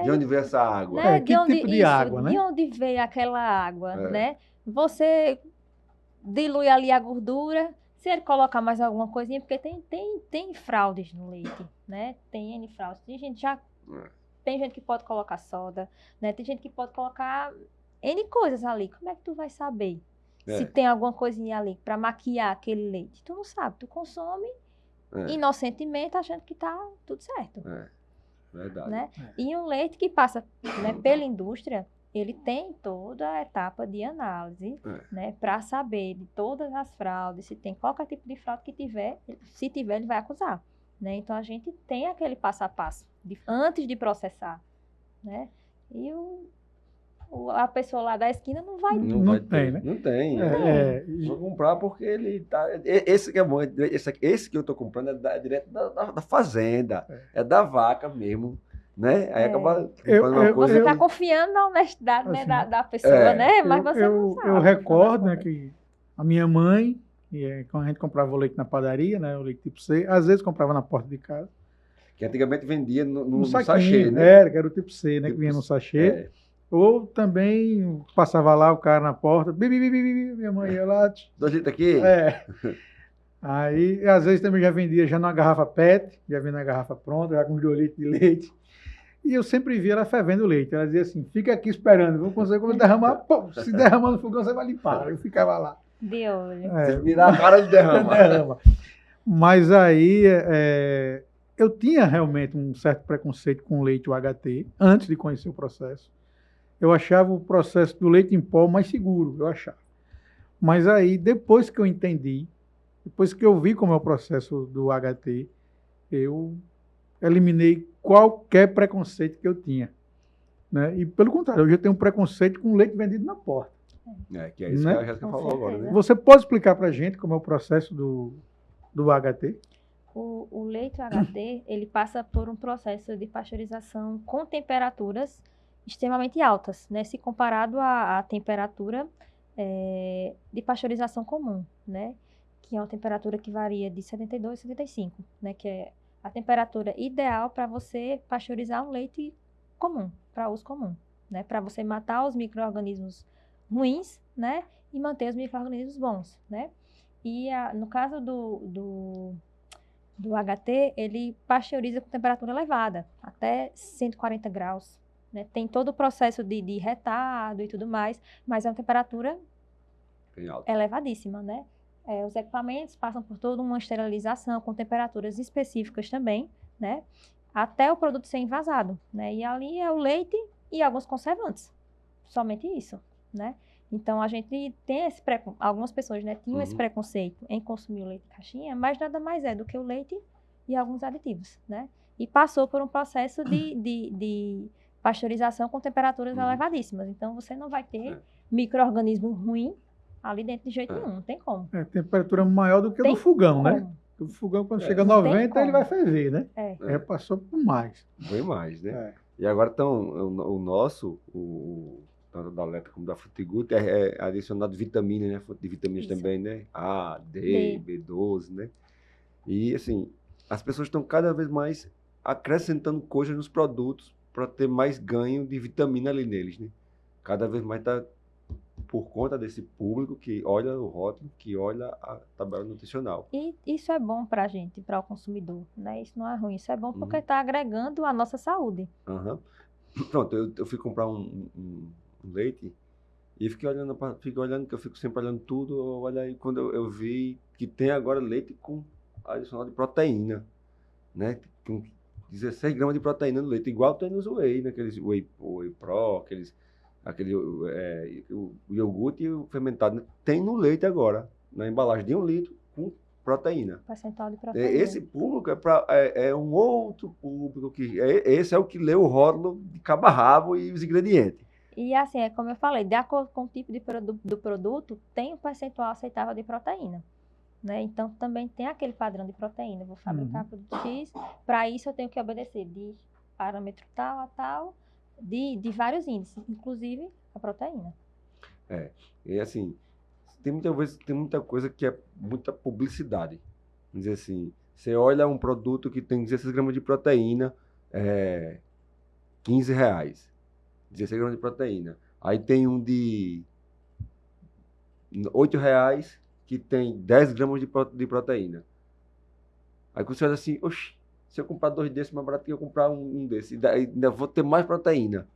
De onde veio essa água? Né? Que tipo de água, né? De onde veio aquela água, né? Você dilui ali a gordura, se ele colocar mais alguma coisinha, porque tem fraudes no leite, né? Tem N fraudes. Tem gente que pode colocar soda, né? Tem gente que pode colocar N coisas ali. Como é que tu vai saber se tem alguma coisinha ali para maquiar aquele leite? Tu não sabe, tu consome inocentemente achando que tá tudo certo. Verdade. Né? E um leite que passa, né, pela indústria, ele tem toda a etapa de análise, né, para saber de todas as fraudes, se tem qualquer tipo de fraude que tiver, se tiver, ele vai acusar, né? Então, a gente tem aquele passo a passo antes de processar, né? E a pessoa lá da esquina não vai... Não tem, né? Não tem. Vou comprar porque ele tá... Esse que é bom, esse que eu tô comprando é direto da fazenda, é da vaca mesmo. Né? Aí acaba uma coisa. Você está confiando na honestidade, assim, né, da pessoa, né? Mas você não sabe. Eu recordo, né, que a minha mãe, quando a gente comprava o leite na padaria, né, o leite tipo C, às vezes comprava na porta de casa. Que antigamente vendia no sachê, né? Era o tipo C, né, que vinha no sachê. Ou também passava lá o cara na porta, minha mãe ia lá. 2 litros aqui? Aí, às vezes também já vendia já numa garrafa PET, já vinha na garrafa pronta, já com uns 2 litros de leite. E eu sempre via ela fervendo o leite. Ela dizia assim, fica aqui esperando, vou conseguir quando derramar, pô, se derramar no fogão, você vai limpar. Eu ficava lá. De olho. Se virar a cara, ele derrama. Mas aí, eu tinha realmente um certo preconceito com o leite UHT, antes de conhecer o processo. Eu achava o processo do leite em pó mais seguro, eu achava. Mas aí, depois que eu entendi, depois que eu vi como é o processo do UHT, eu eliminei qualquer preconceito que eu tinha, né? E pelo contrário, eu já tenho um preconceito com leite vendido na porta. Que é isso, né, que a Jéssica falou agora, né? Você pode explicar para a gente como é o processo do UHT? O leite UHT, ele passa por um processo de pasteurização com temperaturas extremamente altas, né? Se comparado à temperatura de pasteurização comum, né? Que é uma temperatura que varia de 72 a 75, né? Que é a temperatura ideal para você pasteurizar um leite comum, para uso comum, né? Para você matar os micro-organismos ruins, né? E manter os micro-organismos bons, né? E no caso do HT, ele pasteuriza com temperatura elevada, até 140 graus, né? Tem todo o processo de retado e tudo mais, mas é uma temperatura elevadíssima, né? Os equipamentos passam por toda uma esterilização com temperaturas específicas também, né? Até o produto ser envasado, né? E ali é o leite e alguns conservantes. Somente isso, né? Então, a gente tem algumas pessoas, né, tinham esse preconceito em consumir o leite caixinha, mas nada mais é do que o leite e alguns aditivos, né? E passou por um processo de pasteurização com temperaturas elevadíssimas. Então, você não vai ter micro-organismo ruim ali dentro de jeito nenhum, não tem como. Temperatura maior do que a do fogão, né? O fogão, quando chega a 90, ele vai ferver, né? Passou por mais. Foi mais, né? E agora, então, o nosso, tanto da Leta como da Frutigut, é adicionado vitamina, né? Fonte de vitaminas também, né? A, D, B12, né? E, assim, as pessoas estão cada vez mais acrescentando coisas nos produtos para ter mais ganho de vitamina ali neles, né? Cada vez mais está por conta desse público que olha o rótulo, que olha a tabela nutricional. E isso é bom para a gente, para o consumidor, né? Isso não é ruim, isso é bom porque está agregando a nossa saúde. Pronto, eu fui comprar um leite e fiquei olhando, que eu fico sempre olhando tudo, olha aí, quando eu vi que tem agora leite com adicional de proteína, né? Com 16 gramas de proteína no leite, igual tem nos whey, naqueles whey pro, o iogurte e o fermentado, né? Tem no leite agora, na embalagem de 1 litro com proteína. Percentual de proteína. Esse público é um outro público, esse é o que lê o rótulo de cabo a rabo e os ingredientes. E assim, como eu falei, de acordo com o tipo do produto, tem um percentual aceitável de proteína. Né? Então, também tem aquele padrão de proteína. Vou fabricar produto X, para isso eu tenho que obedecer de parâmetro tal a tal, de vários índices, inclusive a proteína. E assim, tem muita coisa que é muita publicidade. Vamos dizer assim, você olha um produto que tem 16 gramas de proteína, R$15. 16 gramas de proteína. Aí tem um de R$8 que tem 10 gramas de proteína. Aí você olha assim, oxe, se eu comprar 2 desses, mais barato que eu comprar um desse, ainda vou ter mais proteína.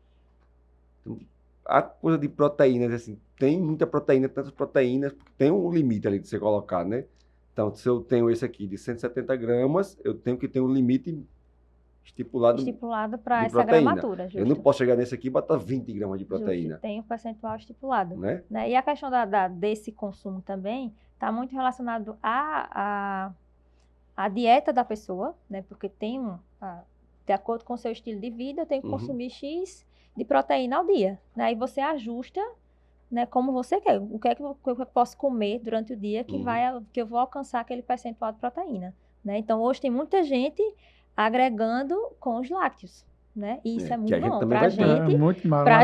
Então, a coisa de proteínas, assim, tem muita proteína, tantas proteínas, porque tem um limite ali de você colocar, né? Então, se eu tenho esse aqui de 170 gramas, eu tenho que ter um limite estipulado para essa gramatura. Justo. Eu não posso chegar nesse aqui e botar 20 gramas de proteína. Justo. Tem um percentual estipulado. Né? E a questão desse consumo também está muito relacionado à dieta da pessoa, né? Porque de acordo com o seu estilo de vida, eu tenho que consumir X de proteína ao dia. Né? E você ajusta, né, como você quer. O que é que eu posso comer durante o dia que eu vou alcançar aquele percentual de proteína. Né? Então, hoje tem muita gente agregando com os lácteos, né? E isso é muito bom. Pra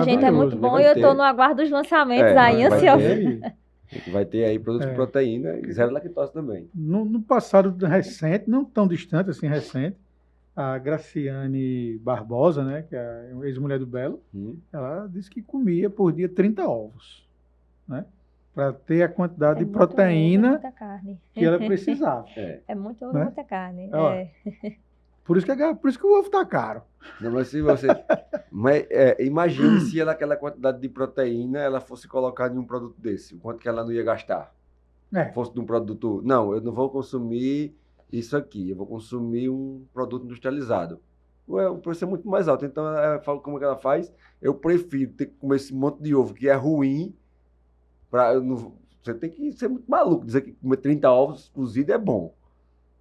gente é muito bom e eu estou no aguardo dos lançamentos aí, ansiosa. Vai ter aí produtos de proteína e zero lactose também. No passado recente, não tão distante assim, recente, a Graciane Barbosa, né, que é a ex-mulher do Belo, ela disse que comia por dia 30 ovos, né? Para ter a quantidade de proteína que ela precisava. É muito ovo, muita carne. Por isso que o ovo está caro. Não, mas se você... imagine se aquela quantidade de proteína ela fosse colocada em um produto desse. O quanto que ela não ia gastar. Fosse de um produto... Não, eu não vou consumir isso aqui. Eu vou consumir um produto industrializado. O preço é muito mais alto. Então, como é que ela faz? Eu prefiro ter que comer esse monte de ovo que é ruim. Você tem que ser muito maluco. Dizer que comer 30 ovos cozidos é bom.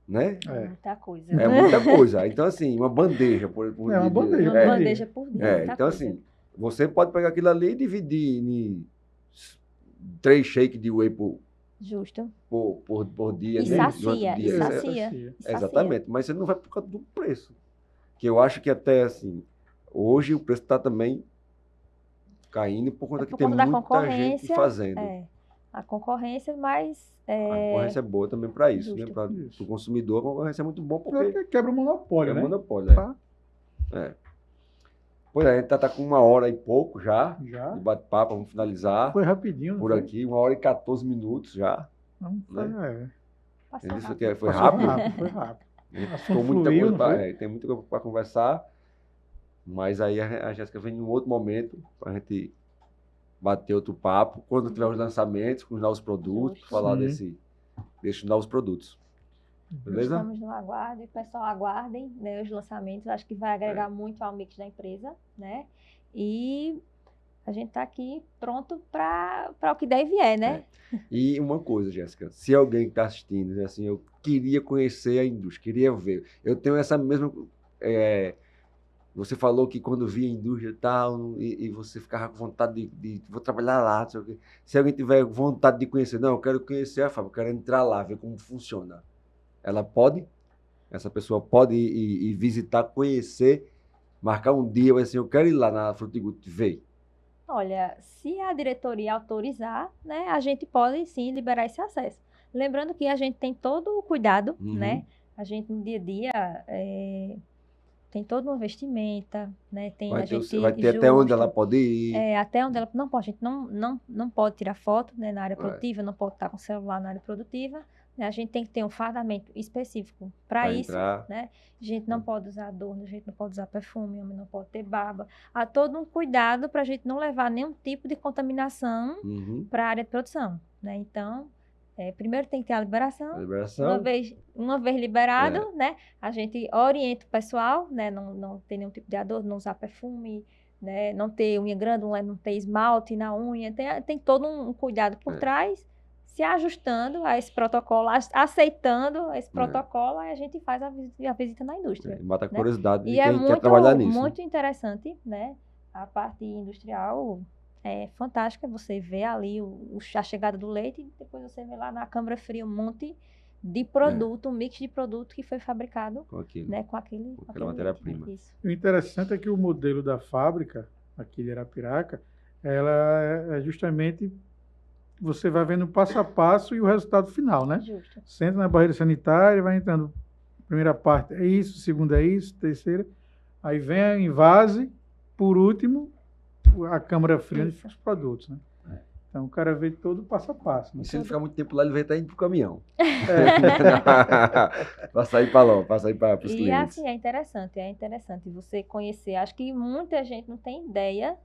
Né? Muita coisa. É muita coisa. Então, assim, uma bandeja por dia. Uma bandeja por dia. Então, assim, você pode pegar aquilo ali e dividir em 3 shakes de whey por dia. E né? sacia. Exatamente. Mas você não vai por causa do preço. Que eu acho que até, assim, hoje o preço está também caindo por conta que tem muita gente fazendo. A concorrência, mas... A concorrência é boa também para isso, né? Para o consumidor, a concorrência é muito bom porque... Quebra o monopólio, né? Monopólio, Pois é, a gente tá com 1 hora e pouco já. De bate-papo, vamos finalizar. Foi rapidinho. Por aqui, 1 hora e 14 minutos já. Não, né? Foi rápido. Foi rápido. Ficou muita coisa tem muita coisa para conversar. Mas aí a Jéssica vem em um outro momento para a gente bater outro papo, quando tiver os lançamentos, com os novos produtos, falar desses novos produtos. Beleza? Estamos no aguardo, e pessoal, aguardem, né, os lançamentos, acho que vai agregar muito ao mix da empresa, né? E a gente está aqui pronto para o que der e vier, né? E uma coisa, Jéssica, se alguém está assistindo, né, assim, eu queria conhecer a indústria, queria ver, eu tenho essa mesma Você falou que quando via a indústria e tal, e você ficava com vontade vou trabalhar lá, não sei o quê. Se alguém tiver vontade de conhecer, não, eu quero conhecer a fábrica, eu quero entrar lá, ver como funciona. Ela pode? Essa pessoa pode ir visitar, conhecer, marcar um dia, vai assim, eu quero ir lá na Frutigut, ver. Olha, se a diretoria autorizar, né, a gente pode sim liberar esse acesso. Lembrando que a gente tem todo o cuidado, né? A gente no dia a dia tem toda uma vestimenta, né? Vai ter até onde ela pode ir. Até onde ela não pode. A gente não pode tirar foto, né, na área produtiva, não pode estar com o celular na área produtiva. Né? A gente tem que ter um fardamento específico para isso, né? A gente não pode usar adorno, a gente não pode usar perfume, homem não pode ter barba. Há todo um cuidado para a gente não levar nenhum tipo de contaminação para a área de produção, né? Então, primeiro tem que ter a liberação. Uma vez liberado, né? A gente orienta o pessoal, né? Não ter nenhum tipo de adorno, não usar perfume, né? Não ter unha grande, não ter esmalte na unha. Tem todo um cuidado por trás. Se ajustando a esse protocolo, aceitando esse protocolo, aí a gente faz a visita na indústria. Mata a curiosidade de quem quer trabalhar nisso. E é muito interessante, né? A parte industrial é fantástica. Você vê ali a chegada do leite e depois você vê lá na câmara fria um monte de produto, um mix de produto que foi fabricado com aquela matéria-prima. O interessante é que o modelo da fábrica aqui de Arapiraca, ela é justamente... Você vai vendo passo a passo e o resultado final, né? Justo. Você entra na barreira sanitária, vai entrando, primeira parte é isso, segunda é isso, terceira, aí vem a invase, por último, a câmara fria onde ficam os produtos, né? Então o cara vê todo passo a passo. Né? E se ele ficar muito tempo lá, ele vai estar indo pro caminhão. Para sair para lá, para sair para os clientes. E assim, é interessante você conhecer. Acho que muita gente não tem ideia,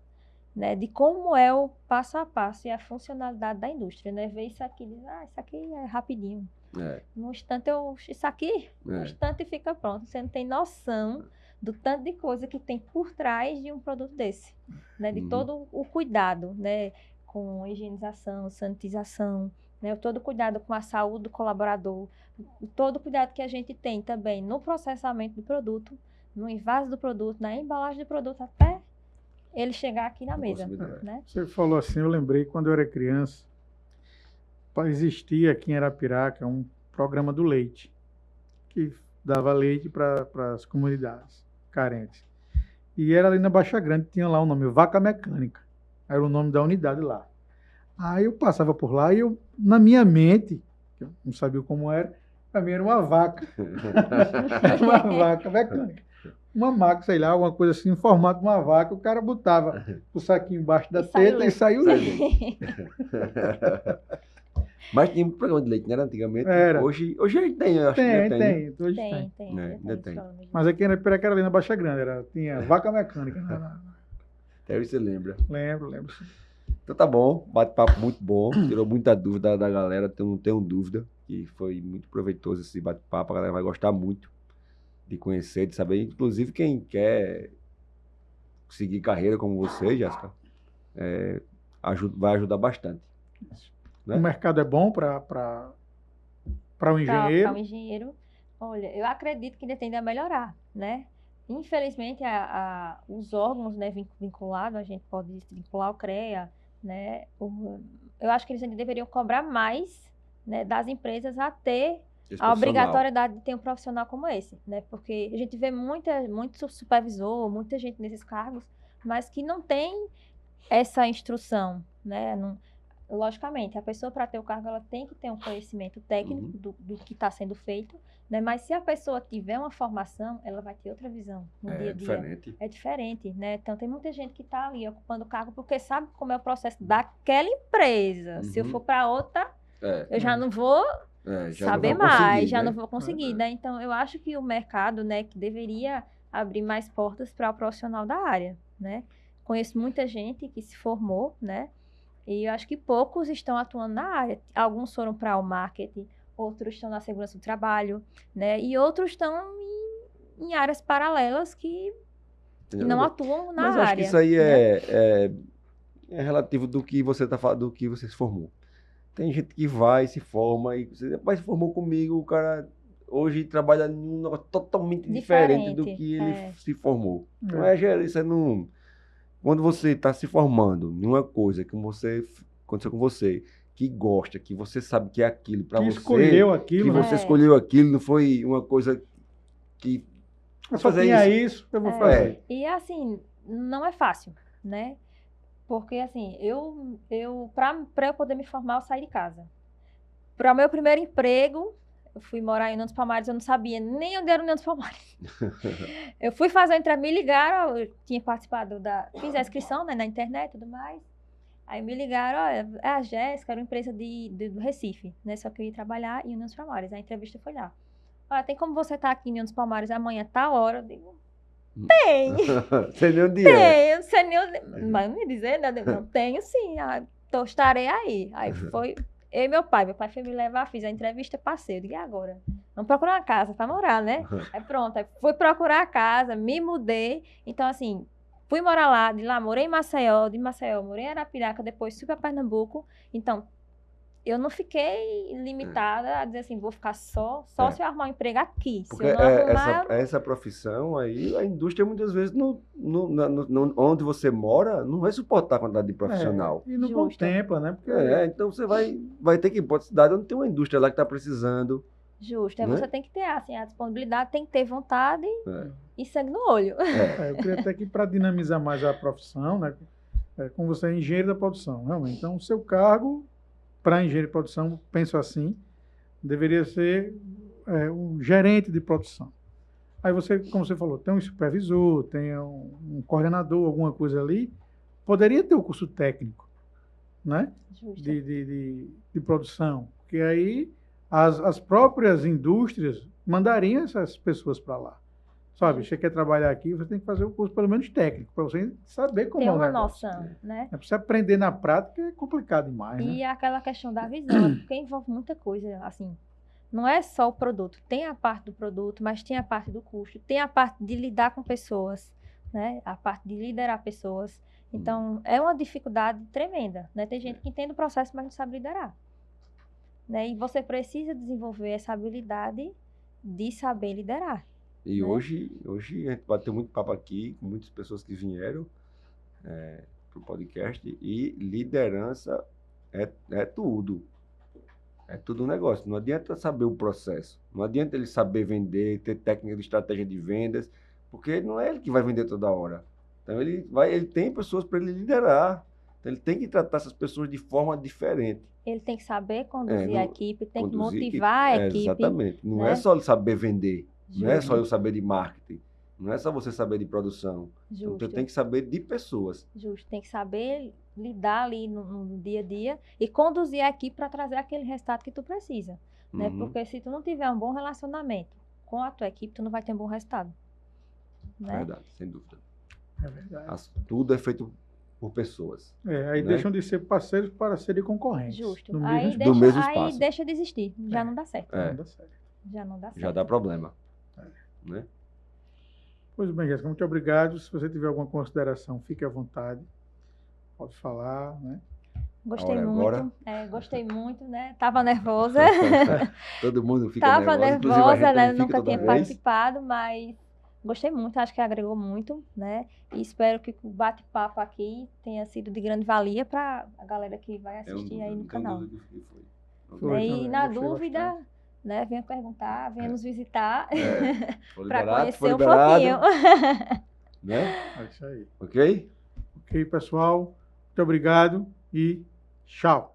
né, de como é o passo a passo e a funcionalidade da indústria, né? Ver isso aqui, diz, isso aqui é rapidinho. No instante, isso aqui, no instante fica pronto. Você não tem noção do tanto de coisa que tem por trás de um produto desse, né? De todo o cuidado, né? Com higienização, sanitização, né? Todo o cuidado com a saúde do colaborador, todo o cuidado que a gente tem também no processamento do produto, no envase do produto, na embalagem do produto, até ele chegar aqui na mesa, né? Você falou assim, eu lembrei quando eu era criança, existia aqui em Arapiraca um programa do leite, que dava leite para as comunidades carentes. E era ali na Baixa Grande, tinha lá o nome, Vaca Mecânica, era o nome da unidade lá. Aí eu passava por lá e eu, na minha mente, eu não sabia como era, para mim era uma vaca, uma vaca mecânica. Uma máquina, sei lá, alguma coisa assim, em formato de uma vaca, o cara botava o saquinho embaixo da teta e saiu leite. Mas tinha um programa de leite, não era antigamente? Era. Hoje ainda tem, eu acho que ainda tem. Hoje Tem. Mas aqui era ali na Baixa Grande, tinha vaca mecânica. Até você lembra. Lembro. Então tá bom, bate-papo muito bom, tirou muita dúvida da galera, então não tenho dúvida que foi muito proveitoso esse bate-papo, a galera vai gostar muito de conhecer, de saber, inclusive quem quer seguir carreira como você, Jéssica, vai ajudar bastante. Né? O mercado é bom para um engenheiro? Para um engenheiro, olha, eu acredito que ainda tende a melhorar, né? Infelizmente, os órgãos, né, vinculados, a gente pode vincular o CREA, né? Eu acho que eles ainda deveriam cobrar mais, né, das empresas a ter a obrigatoriedade de ter um profissional como esse, né? Porque a gente vê muito supervisor, muita gente nesses cargos, mas que não tem essa instrução, né? Logicamente, a pessoa para ter o cargo, ela tem que ter um conhecimento técnico do que está sendo feito, né? Mas se a pessoa tiver uma formação, ela vai ter outra visão no dia a dia. Diferente. É diferente, né? Então, tem muita gente que está ali ocupando o cargo porque sabe como é o processo daquela empresa. Se eu for para outra, eu já não vou saber mais, já não vou conseguir, né? Então, eu acho que o mercado, né, que deveria abrir mais portas para o profissional da área, né? Conheço muita gente que se formou, né? E eu acho que poucos estão atuando na área. Alguns foram para o marketing, outros estão na segurança do trabalho, né? E outros estão em áreas paralelas que não atuam na área. Mas acho que isso aí é relativo do que você está falando, do que você se formou. Tem gente que vai, se forma, e você se formou comigo, o cara hoje trabalha em um negócio totalmente diferente do que ele se formou. Então, isso não... Quando você está se formando numa coisa que aconteceu com você, que gosta, que você sabe que é aquilo para você... escolheu aquilo. Que você escolheu aquilo, não foi uma coisa que... Eu só tinha isso, eu vou fazer. E assim, não é fácil, né? Porque assim, para eu poder me formar, eu saí de casa. Para o meu primeiro emprego, eu fui morar em União dos Palmares, eu não sabia nem onde era União dos Palmares. Eu fui fazer a entrevista, me ligaram, eu tinha participado fiz a inscrição, né, na internet e tudo mais. Aí me ligaram, olha, é a Jéssica, era uma empresa do Recife, né, só que eu ia trabalhar em União dos Palmares, a entrevista foi lá. Olha, tem como você estar aqui em União dos Palmares amanhã, tal hora? Eu digo, tem. Sei nem onde tem, não sei nem onde, mas não me dizer, né, não tenho sim, estarei aí. Aí foi... Eu e meu pai foi me levar, fiz a entrevista, passei. Eu digo, e agora? Vamos procurar uma casa para morar, né? Aí pronto, aí fui procurar a casa, me mudei. Então, assim, fui morar lá, de lá morei em Maceió, de Maceió morei em Arapiraca, depois fui para Pernambuco. Então, eu não fiquei limitada a dizer assim, vou ficar só se eu arrumar um emprego aqui. Porque se eu não arrumar... essa profissão aí, a indústria muitas vezes, onde você mora, não vai suportar a quantidade de profissional. E não contempla, né? Porque então você vai ter que ir para outra cidade onde tem uma indústria lá que está precisando. Justo, você tem que ter assim, a disponibilidade, tem que ter vontade e sangue no olho. Eu queria até que para dinamizar mais a profissão, né? Como você é engenheiro da produção, realmente. Então, o seu cargo... Para engenheiro de produção, penso assim, deveria ser um gerente de produção. Aí você, como você falou, tem um supervisor, tem um coordenador, alguma coisa ali, poderia ter o curso técnico, né? De produção, porque aí as próprias indústrias mandariam essas pessoas para lá. Sabe, você quer trabalhar aqui, você tem que fazer o curso pelo menos técnico, para você saber como é o negócio. Ter uma noção, né? Para você aprender na prática é complicado demais, né? E aquela questão da visão, porque envolve muita coisa, assim, não é só o produto, tem a parte do produto, mas tem a parte do custo, tem a parte de lidar com pessoas, né? A parte de liderar pessoas. Então, é uma dificuldade tremenda, né? Tem gente que entende o processo, mas não sabe liderar, né? E você precisa desenvolver essa habilidade de saber liderar. E hoje a gente bateu muito papo aqui com muitas pessoas que vieram para o podcast, e liderança é tudo. É tudo um negócio. Não adianta saber o processo. Não adianta ele saber vender, ter técnica de estratégia de vendas, porque não é ele que vai vender toda hora. Então ele tem pessoas para ele liderar. Então ele tem que tratar essas pessoas de forma diferente. Ele tem que saber conduzir a equipe, tem que motivar a equipe. Exatamente. Não é só ele saber vender. Não é só eu saber de marketing, não é só você saber de produção. Então, você tem que saber de pessoas. Justo, tem que saber lidar ali no dia a dia e conduzir a equipe para trazer aquele resultado que tu precisa. Né? Porque se tu não tiver um bom relacionamento com a tua equipe, tu não vai ter um bom resultado. Né? Verdade, sem dúvida. É verdade. Tudo é feito por pessoas. Aí deixam de ser parceiros para serem concorrentes. Justo. Do mesmo espaço. Aí deixa de existir, já não dá certo. Não dá certo. Já não dá certo. Já dá problema. Né? Pois bem, Jéssica, muito obrigado. Se você tiver alguma consideração, fique à vontade. Pode falar, né? Gostei muito. Gostei muito, né? Tava nervosa. Todo mundo fica nervosa, né? Nunca tinha participado, mas gostei muito, acho que agregou muito, né? E espero que o bate-papo aqui tenha sido de grande valia para a galera que vai assistir aí no canal. E na dúvida, né? Venha perguntar, venha nos visitar para conhecer um pouquinho. Né? É isso aí. Ok? Ok, pessoal. Muito obrigado e tchau.